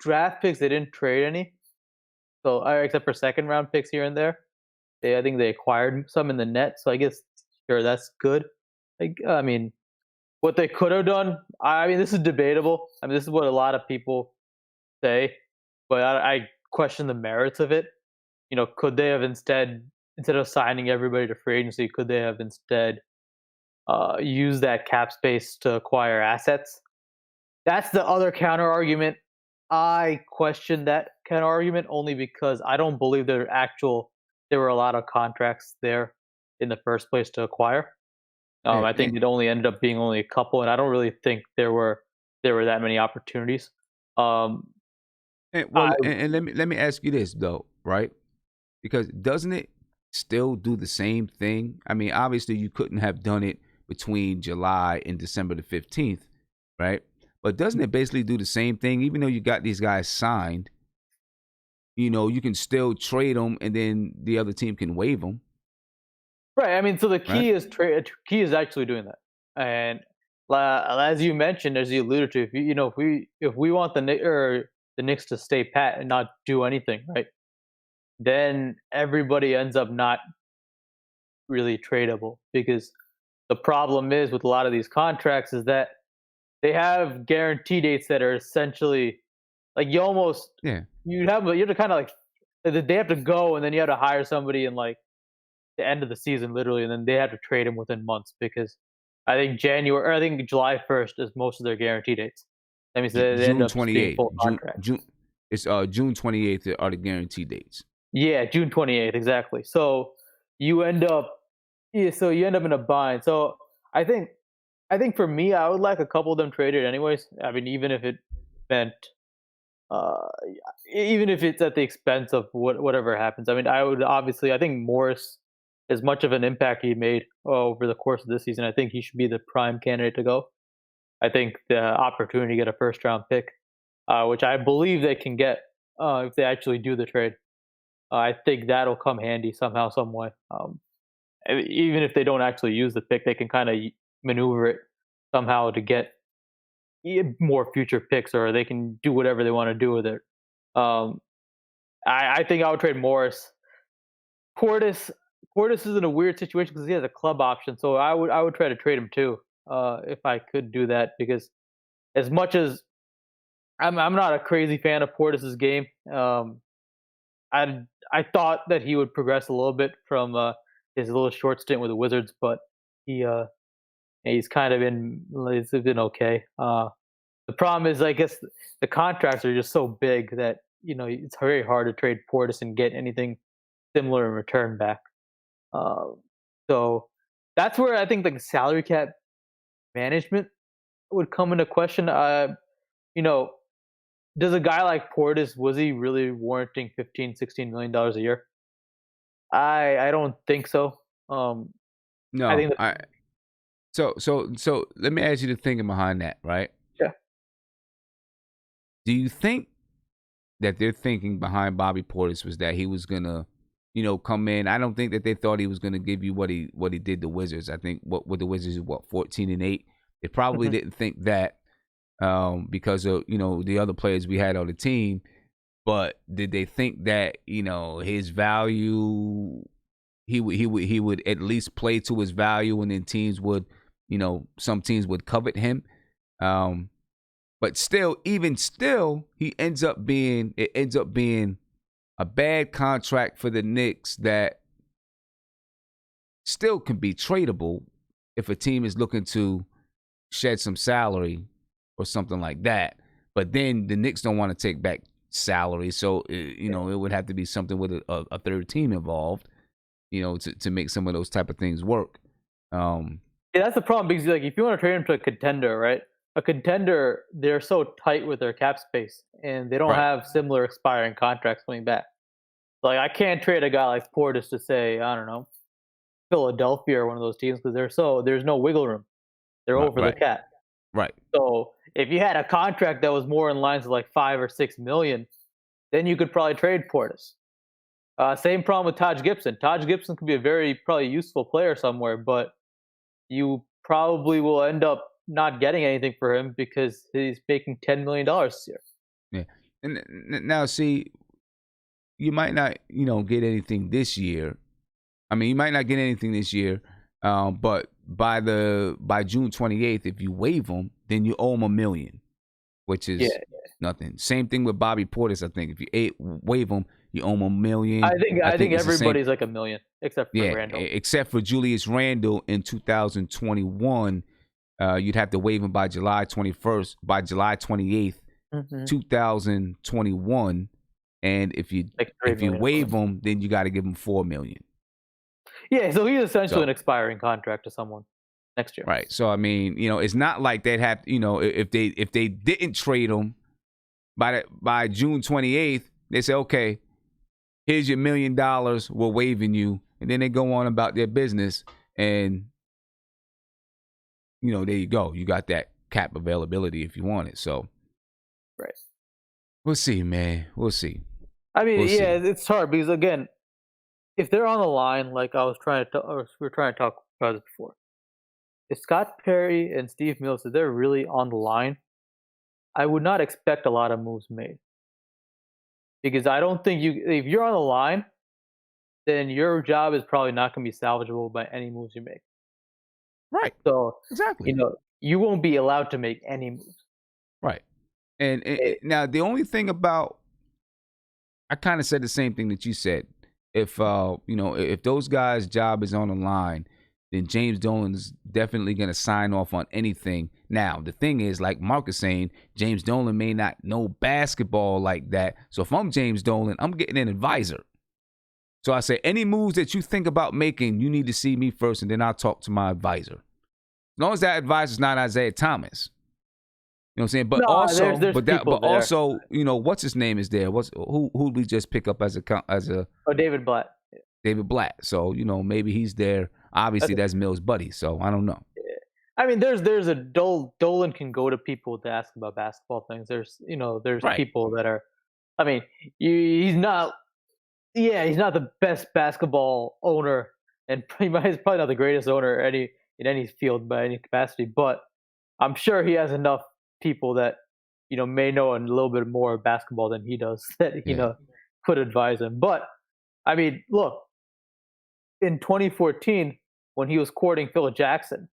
draft picks. They didn't trade any. So except for second round picks here and there, I think they acquired some in the net, so I guess sure that's good. Like, I mean, what they could have done, I mean, this is debatable. I mean, this is what a lot of people say, but I question the merits of it. Could they have instead of signing everybody to free agency, could they have instead used that cap space to acquire assets? That's the other counter argument. I question that counter argument only because I don't believe there were a lot of contracts there in the first place to acquire. I think it only ended up being only a couple, and I don't really think there were that many opportunities. And let me ask you this though, right? Because doesn't it still do the same thing? I mean, obviously you couldn't have done it between July and December the 15th, right? But doesn't it basically do the same thing? Even though you got these guys signed, you can still trade them, and then the other team can waive them. Right. I mean, so the key is actually doing that. And as you mentioned, as you alluded to, if we want the Knicks to stay pat and not do anything, right? Then everybody ends up not really tradable, because the problem is with a lot of these contracts is that they have guarantee dates that are essentially like you have to kind of like they have to go, and then you have to hire somebody in like the end of the season literally, and then they have to trade him within months, because I think July 1st is most of their guarantee dates. That means they end June up 28th. full contracts. It's June 28th are the guarantee dates. Yeah, June 28th, exactly. So you end up in a bind. So I think for me, I would like a couple of them traded anyways. I mean, even if it meant even if it's at the expense of whatever happens. I mean, I think Morris, as much of an impact he made over the course of this season, I think he should be the prime candidate to go. I think the opportunity to get a first round pick, which I believe they can get if they actually do the trade, I think that'll come handy somehow, some way. Even if they don't actually use the pick, they can kind of maneuver it somehow to get more future picks, or they can do whatever they want to do with it. I think I would trade Morris. Portis is in a weird situation because he has a club option, so I would try to trade him too, if I could do that, because as much as I'm not a crazy fan of Portis's game, I thought that he would progress a little bit from his little short stint with the Wizards, but he's kind of he's been okay. The problem is, I guess, the contracts are just so big that it's very hard to trade Portis and get anything similar in return back. So that's where I think the salary cap management would come into question. Does a guy like Portis, was he really warranting $15-16 million a year? I don't think so. No, I think so let me ask you the thinking behind that, right? Yeah. Do you think that their thinking behind Bobby Portis was that he was gonna, come in? I don't think that they thought he was gonna give you what he did to Wizards. I think what the Wizards is 14-8. They probably didn't think that because of the other players we had on the team. But did they think that his value, he would at least play to his value, and then teams would, some teams would covet him. But still, it ends up being a bad contract for the Knicks that still can be tradable if a team is looking to shed some salary or something like that. But then the Knicks don't want to take back salary, so it would have to be something with a third team involved, to make some of those type of things work. Yeah, that's the problem, because like if you want to trade him to a contender, right? A contender, they're so tight with their cap space, and they don't have similar expiring contracts coming back. Like, I can't trade a guy like Portis to, say, I don't know, Philadelphia or one of those teams, because there's no wiggle room. They're over the cap. Right. So if you had a contract that was more in lines of like $5 or $6 million, then you could probably trade Portis. Same problem with Taj Gibson. Taj Gibson could be a very probably useful player somewhere, but you probably will end up not getting anything for him because he's making $10 million this year. Yeah. And now, see, you might not, get anything this year, I mean, you might not get anything this year, but by June 28th, if you waive him, then you owe him $1 million, which is nothing. Same thing with Bobby Portis. I think if you waive him, you owe him $1 million. I think everybody's like $1 million except for Randle. Except for Julius Randle in 2021, you'd have to waive him by July 21st, by July 28th, 2021. And if you waive him, then you got to give him $4 million. Yeah, so he's essentially an expiring contract to someone next year. Right. So I mean, it's not like they'd have, if they didn't trade him by June 28th, they say, okay, here's your $1 million, we're waiving you, and then they go on about their business, and there you go, you got that cap availability if you want it. So, right. We'll see, man. We'll see. I mean, it's hard because again, if they're on the line, like we were trying to talk about this before, if Scott Perry and Steve Mills, if they're really on the line, I would not expect a lot of moves made. Because I don't think if you're on the line, then your job is probably not going to be salvageable by any moves you make. Right. So exactly, you won't be allowed to make any moves. Right. And now the only thing about, I kind of said the same thing that you said. If if those guys' job is on the line, then James Dolan is definitely going to sign off on anything. Now, the thing is, like Mark is saying, James Dolan may not know basketball like that. So if I'm James Dolan, I'm getting an advisor. So I say, any moves that you think about making, you need to see me first, and then I'll talk to my advisor. As long as that advisor's not Isaiah Thomas. You know what I'm saying? But no, also, there's also, what's his name is there? Who we just pick up as a David Blatt. David Blatt. So, maybe he's there. Obviously, that's Mills' buddy. So I don't know. I mean, there's a Dolan can go to people to ask about basketball things. There's right. people that are. I mean, he's not the best basketball owner, and he's probably not the greatest owner in any field by any capacity. But I'm sure he has enough people that may know a little bit more basketball than he does that could advise him. But I mean, look, in 2014 when he was courting Phil Jackson,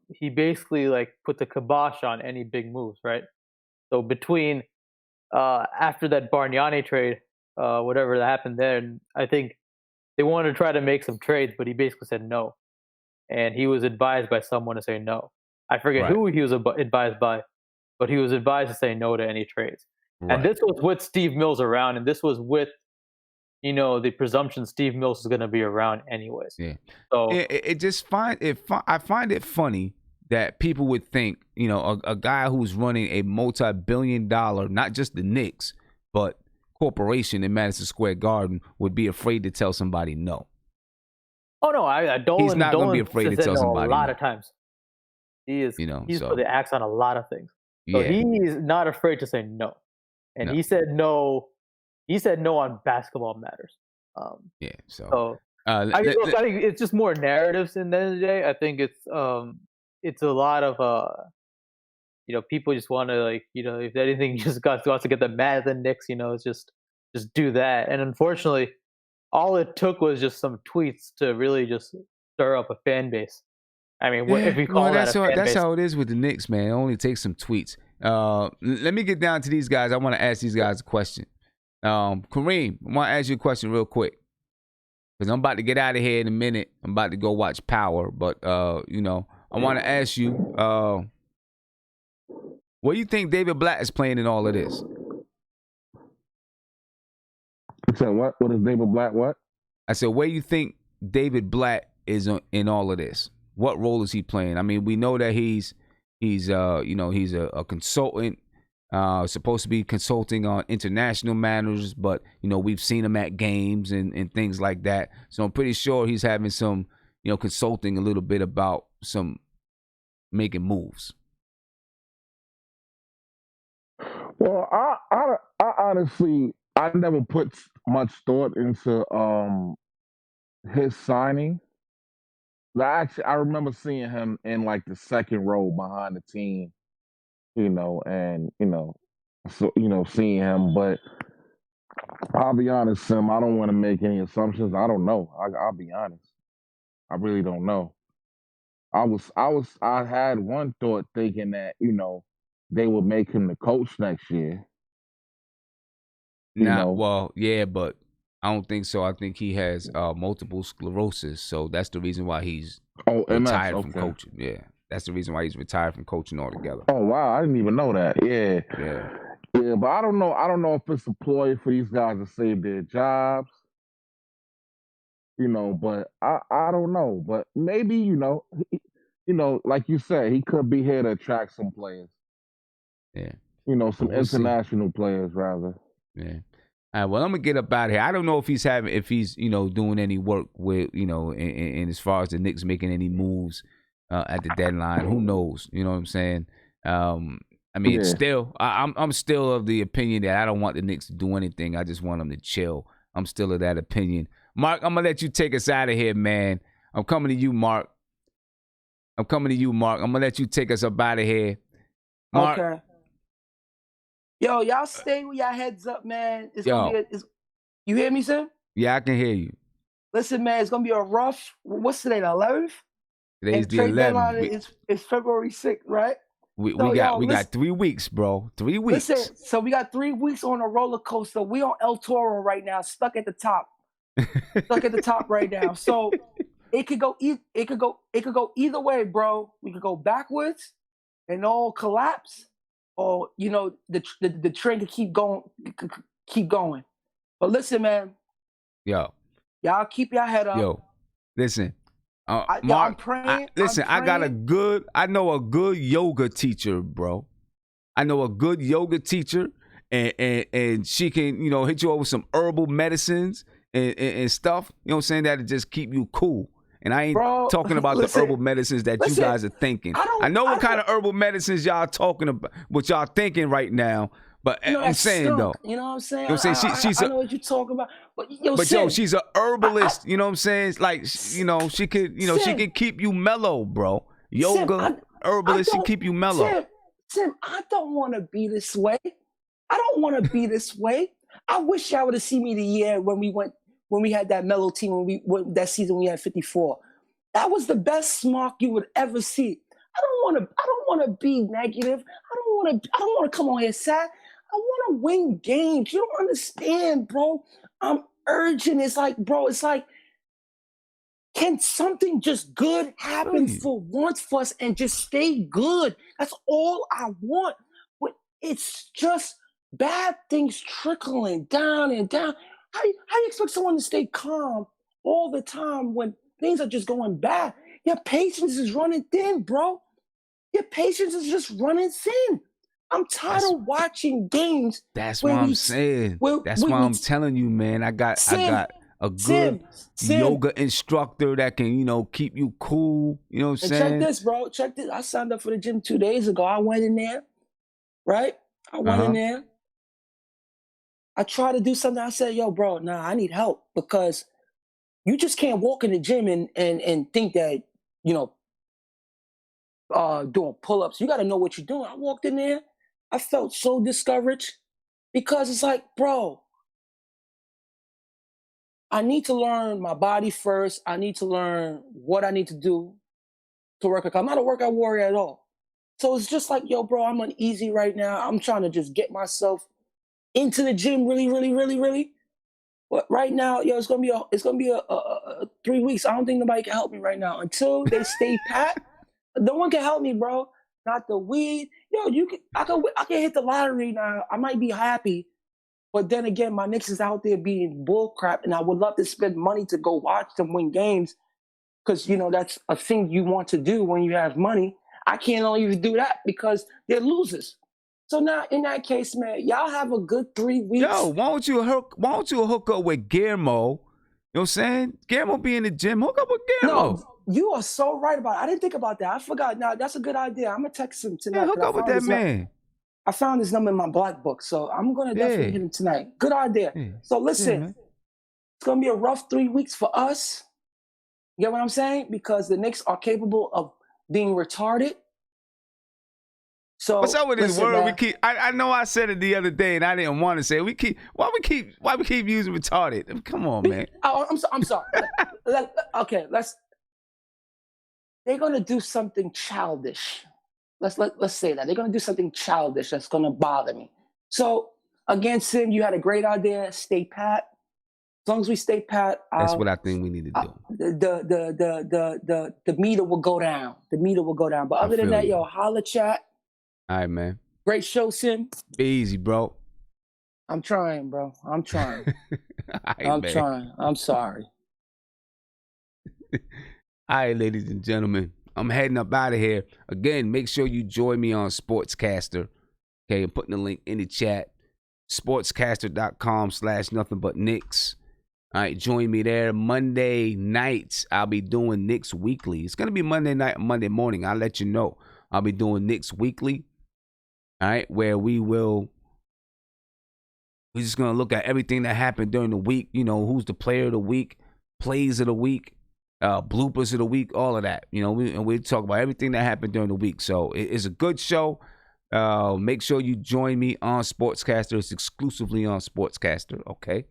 he basically put the kibosh on any big moves, right? So between after that Bargnani trade, whatever that happened then, I think they wanted to try to make some trades, but he basically said no, and he was advised by someone to say no. I forget who he was advised by, but he was advised to say no to any trades. Right. And this was with Steve Mills around, and this was with the presumption Steve Mills is going to be around anyways. Yeah. So I find it funny that people would think a guy who's running a multi-billion-dollar, not just the Knicks, but corporation in Madison Square Garden would be afraid to tell somebody no. Oh no, he's not going to be afraid to tell somebody a lot of times. He is. He's put the axe on a lot of things. So he's not afraid to say no, and he said no. He said no on basketball matters. I think it's just more narratives in the end of the day. I think it's a lot of people just want to if anything just wants to get them mad at the Knicks. It's just do that. And unfortunately, all it took was just some tweets to really just stir up a fan base. I mean, if we call that a fan base. That's how it is with the Knicks, man. It only takes some tweets. Let me get down to these guys. I want to ask these guys a question. Kareem, I want to ask you a question real quick, because I'm about to get out of here in a minute. I'm about to go watch Power, but I want to ask you, what do you think David Blatt is playing in all of this? So what? What is David Blatt? What? I said, where do you think David Blatt is in all of this? What role is he playing? I mean, we know that he's a consultant. Supposed to be consulting on international matters, but we've seen him at games and things like that. So I'm pretty sure he's having some consulting a little bit about some making moves. Well, I honestly never put much thought into his signing. I remember seeing him in the second row behind the team. And so seeing him, but I'll be honest, Sim. I don't want to make any assumptions. I don't know. I'll be honest. I really don't know. I had one thought thinking that, they would make him the coach next year. Well, yeah, but I don't think so. I think he has multiple sclerosis, so that's the reason why he's retired from coaching. Yeah, that's the reason why he's retired from coaching altogether. Oh wow, I didn't even know that. Yeah. Yeah, but I don't know. I don't know if it's a ploy for these guys to save their jobs. But I don't know. But maybe, like you said, he could be here to attract some players. Yeah. Some international players rather. Yeah. All right, well, I'm gonna get up out of here. I don't know if he's doing any work with, and as far as the Knicks making any moves at the deadline. Who knows? You know what I'm saying? Still, I'm still of the opinion that I don't want the Knicks to do anything. I just want them to chill. I'm still of that opinion. Mark, I'm gonna let you take us out of here, man. I'm coming to you, Mark. I'm gonna let you take us up out of here. Mark. Okay. Yo, y'all stay with y'all heads up, man. You hear me, sir? Yeah, I can hear you. Listen, man, it's gonna be a rough. What's today? The 11th. Today's the 11th. It's February 6th, right? We got 3 weeks, bro. 3 weeks. Listen, so we got 3 weeks on a roller coaster. We on El Toro right now, stuck at the top. Stuck at the top right now. So it could go either way, bro. We could go backwards and all collapse, or the train could keep going. But listen, man. Yo. Y'all keep your head up. Yo, listen. Mark, I'm praying. I know a good yoga teacher, bro. I know a good yoga teacher, and she can, hit you over some herbal medicines and stuff. You know what I'm saying? That'll just keep you cool. And I ain't talking about the herbal medicines that you guys are thinking. I know what kind of herbal medicines y'all talking about, what y'all thinking right now. But I'm saying though, you know what I'm saying? You know what I'm saying? I know what you're talking about. But she's a herbalist. You know what I'm saying? It's like, she could keep you mellow, bro. Yoga herbalist, she keep you mellow. Tim, I don't want to be this way. I wish y'all would have seen me the year when we had that mellow team, that season we had 54. That was the best smock you would ever see. I don't want to be negative. I don't want to come on here sad. I want to win games. You don't understand, bro. I'm urging. It's like, can something just good happen for once for us and just stay good? That's all I want. But it's just bad things trickling down and down. How do you expect someone to stay calm all the time when things are just going bad? Your patience is running thin, bro. Your patience is just running thin. I'm tired of watching games. That's what I'm saying. That's why I'm telling you, man. I got a good yoga instructor that can, keep you cool. You know what I'm saying? Check this, bro. Check this. I signed up for the gym 2 days ago. I went in there, right? In there. I tried to do something. I said, yo, bro, nah, I need help, because you just can't walk in the gym and think that, doing pull-ups. You got to know what you're doing. I walked in there. I felt so discouraged, because it's like, bro, I need to learn my body first. I need to learn what I need to do to work out. I'm not a workout warrior at all. So it's just like, yo, bro, I'm uneasy right now. I'm trying to just get myself into the gym really, really, really, really. But right now, yo, it's gonna be a 3 weeks. I don't think nobody can help me right now until they stay pat. No one can help me, bro. Not the weed. Yo, I can hit the lottery now. I might be happy, but then again, my Knicks is out there being bullcrap, and I would love to spend money to go watch them win games, because that's a thing you want to do when you have money. I can't even do that because they're losers. So now, in that case, man, y'all have a good 3 weeks. Yo, why don't you hook up with Guillermo? You know what I'm saying? Guillermo be in the gym. Hook up with Guillermo. No, you are so right about it. I didn't think about that. I forgot. Now, that's a good idea. I'm going to text him tonight. Yeah, hook up with that man. I found his number in my black book, so I'm going to definitely hit him tonight. Good idea. Yeah. So listen, it's going to be a rough 3 weeks for us. You get what I'm saying? Because the Knicks are capable of being retarded. So What's up with this listen, word we man. keep? I know I said it the other day and I didn't want to say it. Why we keep using retarded? Come on, man. I'm sorry. Okay, they're gonna do something childish. Let's say that they're gonna do something childish that's gonna bother me. So again, Sim, you had a great idea. Stay pat. As long as we stay pat, That's what I think we need to do. The meter will go down. The meter will go down. But other than feel that, you. yo, holla chat. All right, man. Great show, Sim. Be easy, bro. I'm trying, bro. I'm trying. All right, I'm man. trying. I'm sorry. All right, ladies and gentlemen, I'm heading up out of here. Again, make sure you join me on Sportscaster. Okay, I'm putting the link in the chat. Sportscaster.com/NothinButKnicks. All right, join me there. Monday nights, I'll be doing Knicks Weekly. It's going to be Monday night, Monday morning. I'll let you know. I'll be doing Knicks Weekly. All right, where we're just going to look at everything that happened during the week. You know, who's the player of the week, plays of the week, bloopers of the week, all of that. You know, we talk about everything that happened during the week. So it's a good show. Make sure you join me on Sportscaster. It's exclusively on Sportscaster, okay?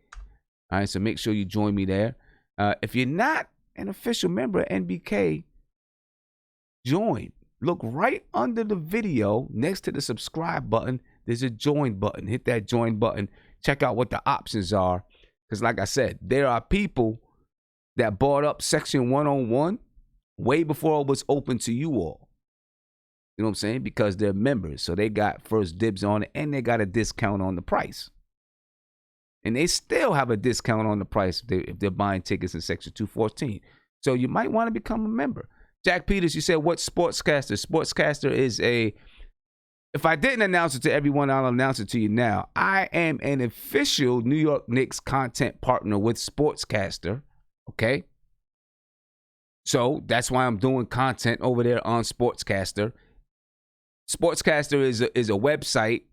All right, so make sure you join me there. If you're not an official member of NBK, join. Look right under the video next to the subscribe button. There's a join button. Hit that join button. Check out what the options are. Because like I said, there are people that bought up Section 101 way before it was open to you all. You know what I'm saying? Because they're members. So they got first dibs on it and they got a discount on the price. And they still have a discount on the price if they're buying tickets in Section 214. So you might want to become a member. Jack Peters, you said, what's Sportscaster? Sportscaster is if I didn't announce it to everyone, I'll announce it to you now. I am an official New York Knicks content partner with Sportscaster. Okay? So that's why I'm doing content over there on Sportscaster. Sportscaster is a website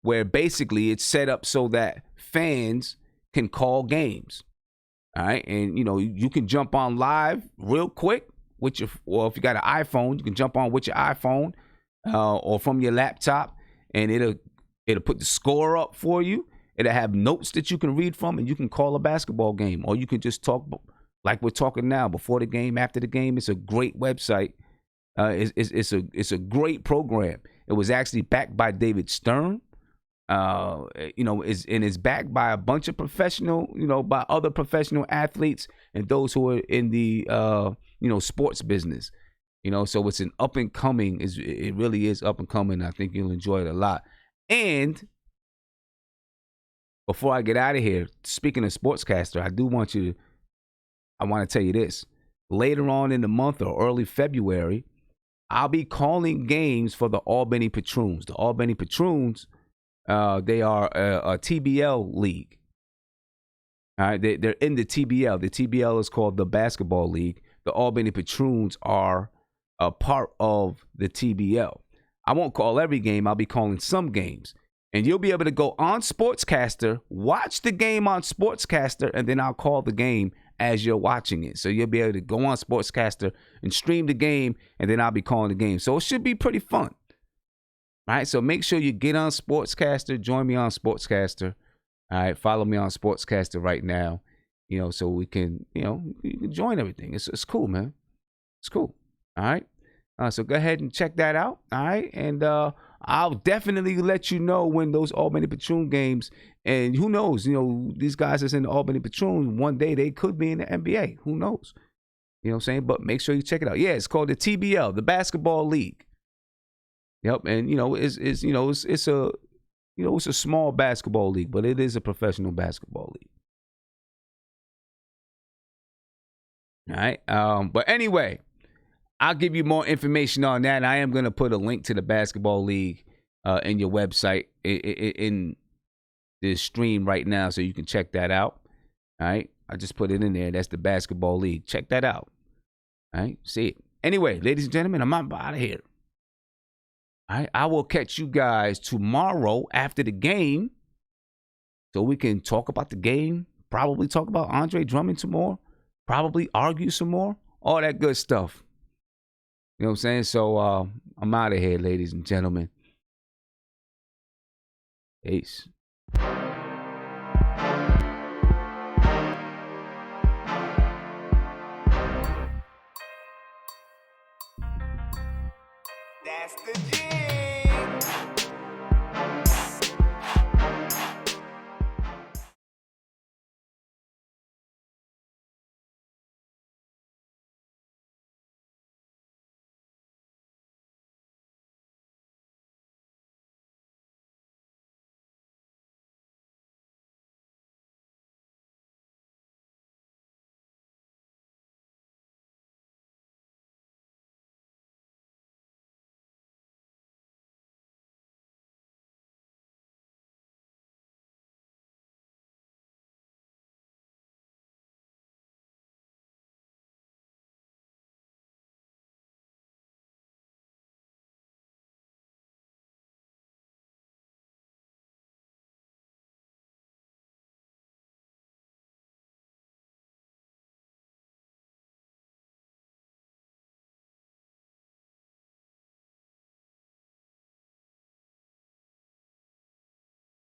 where basically it's set up so that fans can call games. All right. And, you know, you can jump on live real quick with or if you got an iPhone, you can jump on with your iPhone or from your laptop and it'll put the score up for you. It'll have notes that you can read from and you can call a basketball game or you can just talk like we're talking now before the game, after the game. It's a great website. It's a great program. It was actually backed by David Stern. You know, is backed by a bunch of professional, you know, by other professional athletes and those who are in the, you know, sports business, you know, so it's an up and coming, it really is up and coming. I think you'll enjoy it a lot. And before I get out of here, speaking of Sportscaster, I want to tell you this. Later on in the month or early February, I'll be calling games for the Albany Patroons. The Albany Patroons, they are a TBL league. All right, they're in the TBL. The TBL is called the Basketball League. The Albany Patroons are a part of the TBL. I won't call every game. I'll be calling some games. And you'll be able to go on Sportscaster, watch the game on Sportscaster, and then I'll call the game as you're watching it. So you'll be able to go on Sportscaster and stream the game, and then I'll be calling the game. So it should be pretty fun. All right, so make sure you get on Sportscaster. Join me on Sportscaster. All right, follow me on Sportscaster right now. You know, so we can, you know, you can join everything. It's cool, man. It's cool. All right. So go ahead and check that out. All right, and I'll definitely let you know when those Albany Patroon games. And who knows? You know, these guys that's in the Albany Patroon, one day they could be in the NBA. Who knows? You know what I'm saying? But make sure you check it out. Yeah, it's called the TBL, the Basketball League. Yep, and you know, it's a small basketball league, but it is a professional basketball league. All right. But anyway, I'll give you more information on that. I am going to put a link to the basketball league in your website in this stream right now, so you can check that out. All right. I just put it in there. That's the basketball league. Check that out. All right. See it. Anyway, ladies and gentlemen, I'm out of here. All right. I will catch you guys tomorrow after the game, so we can talk about the game. Probably talk about Andre Drummond some more. Probably argue some more. All that good stuff. You know what I'm saying? So I'm out of here, ladies and gentlemen. Peace. That's the G.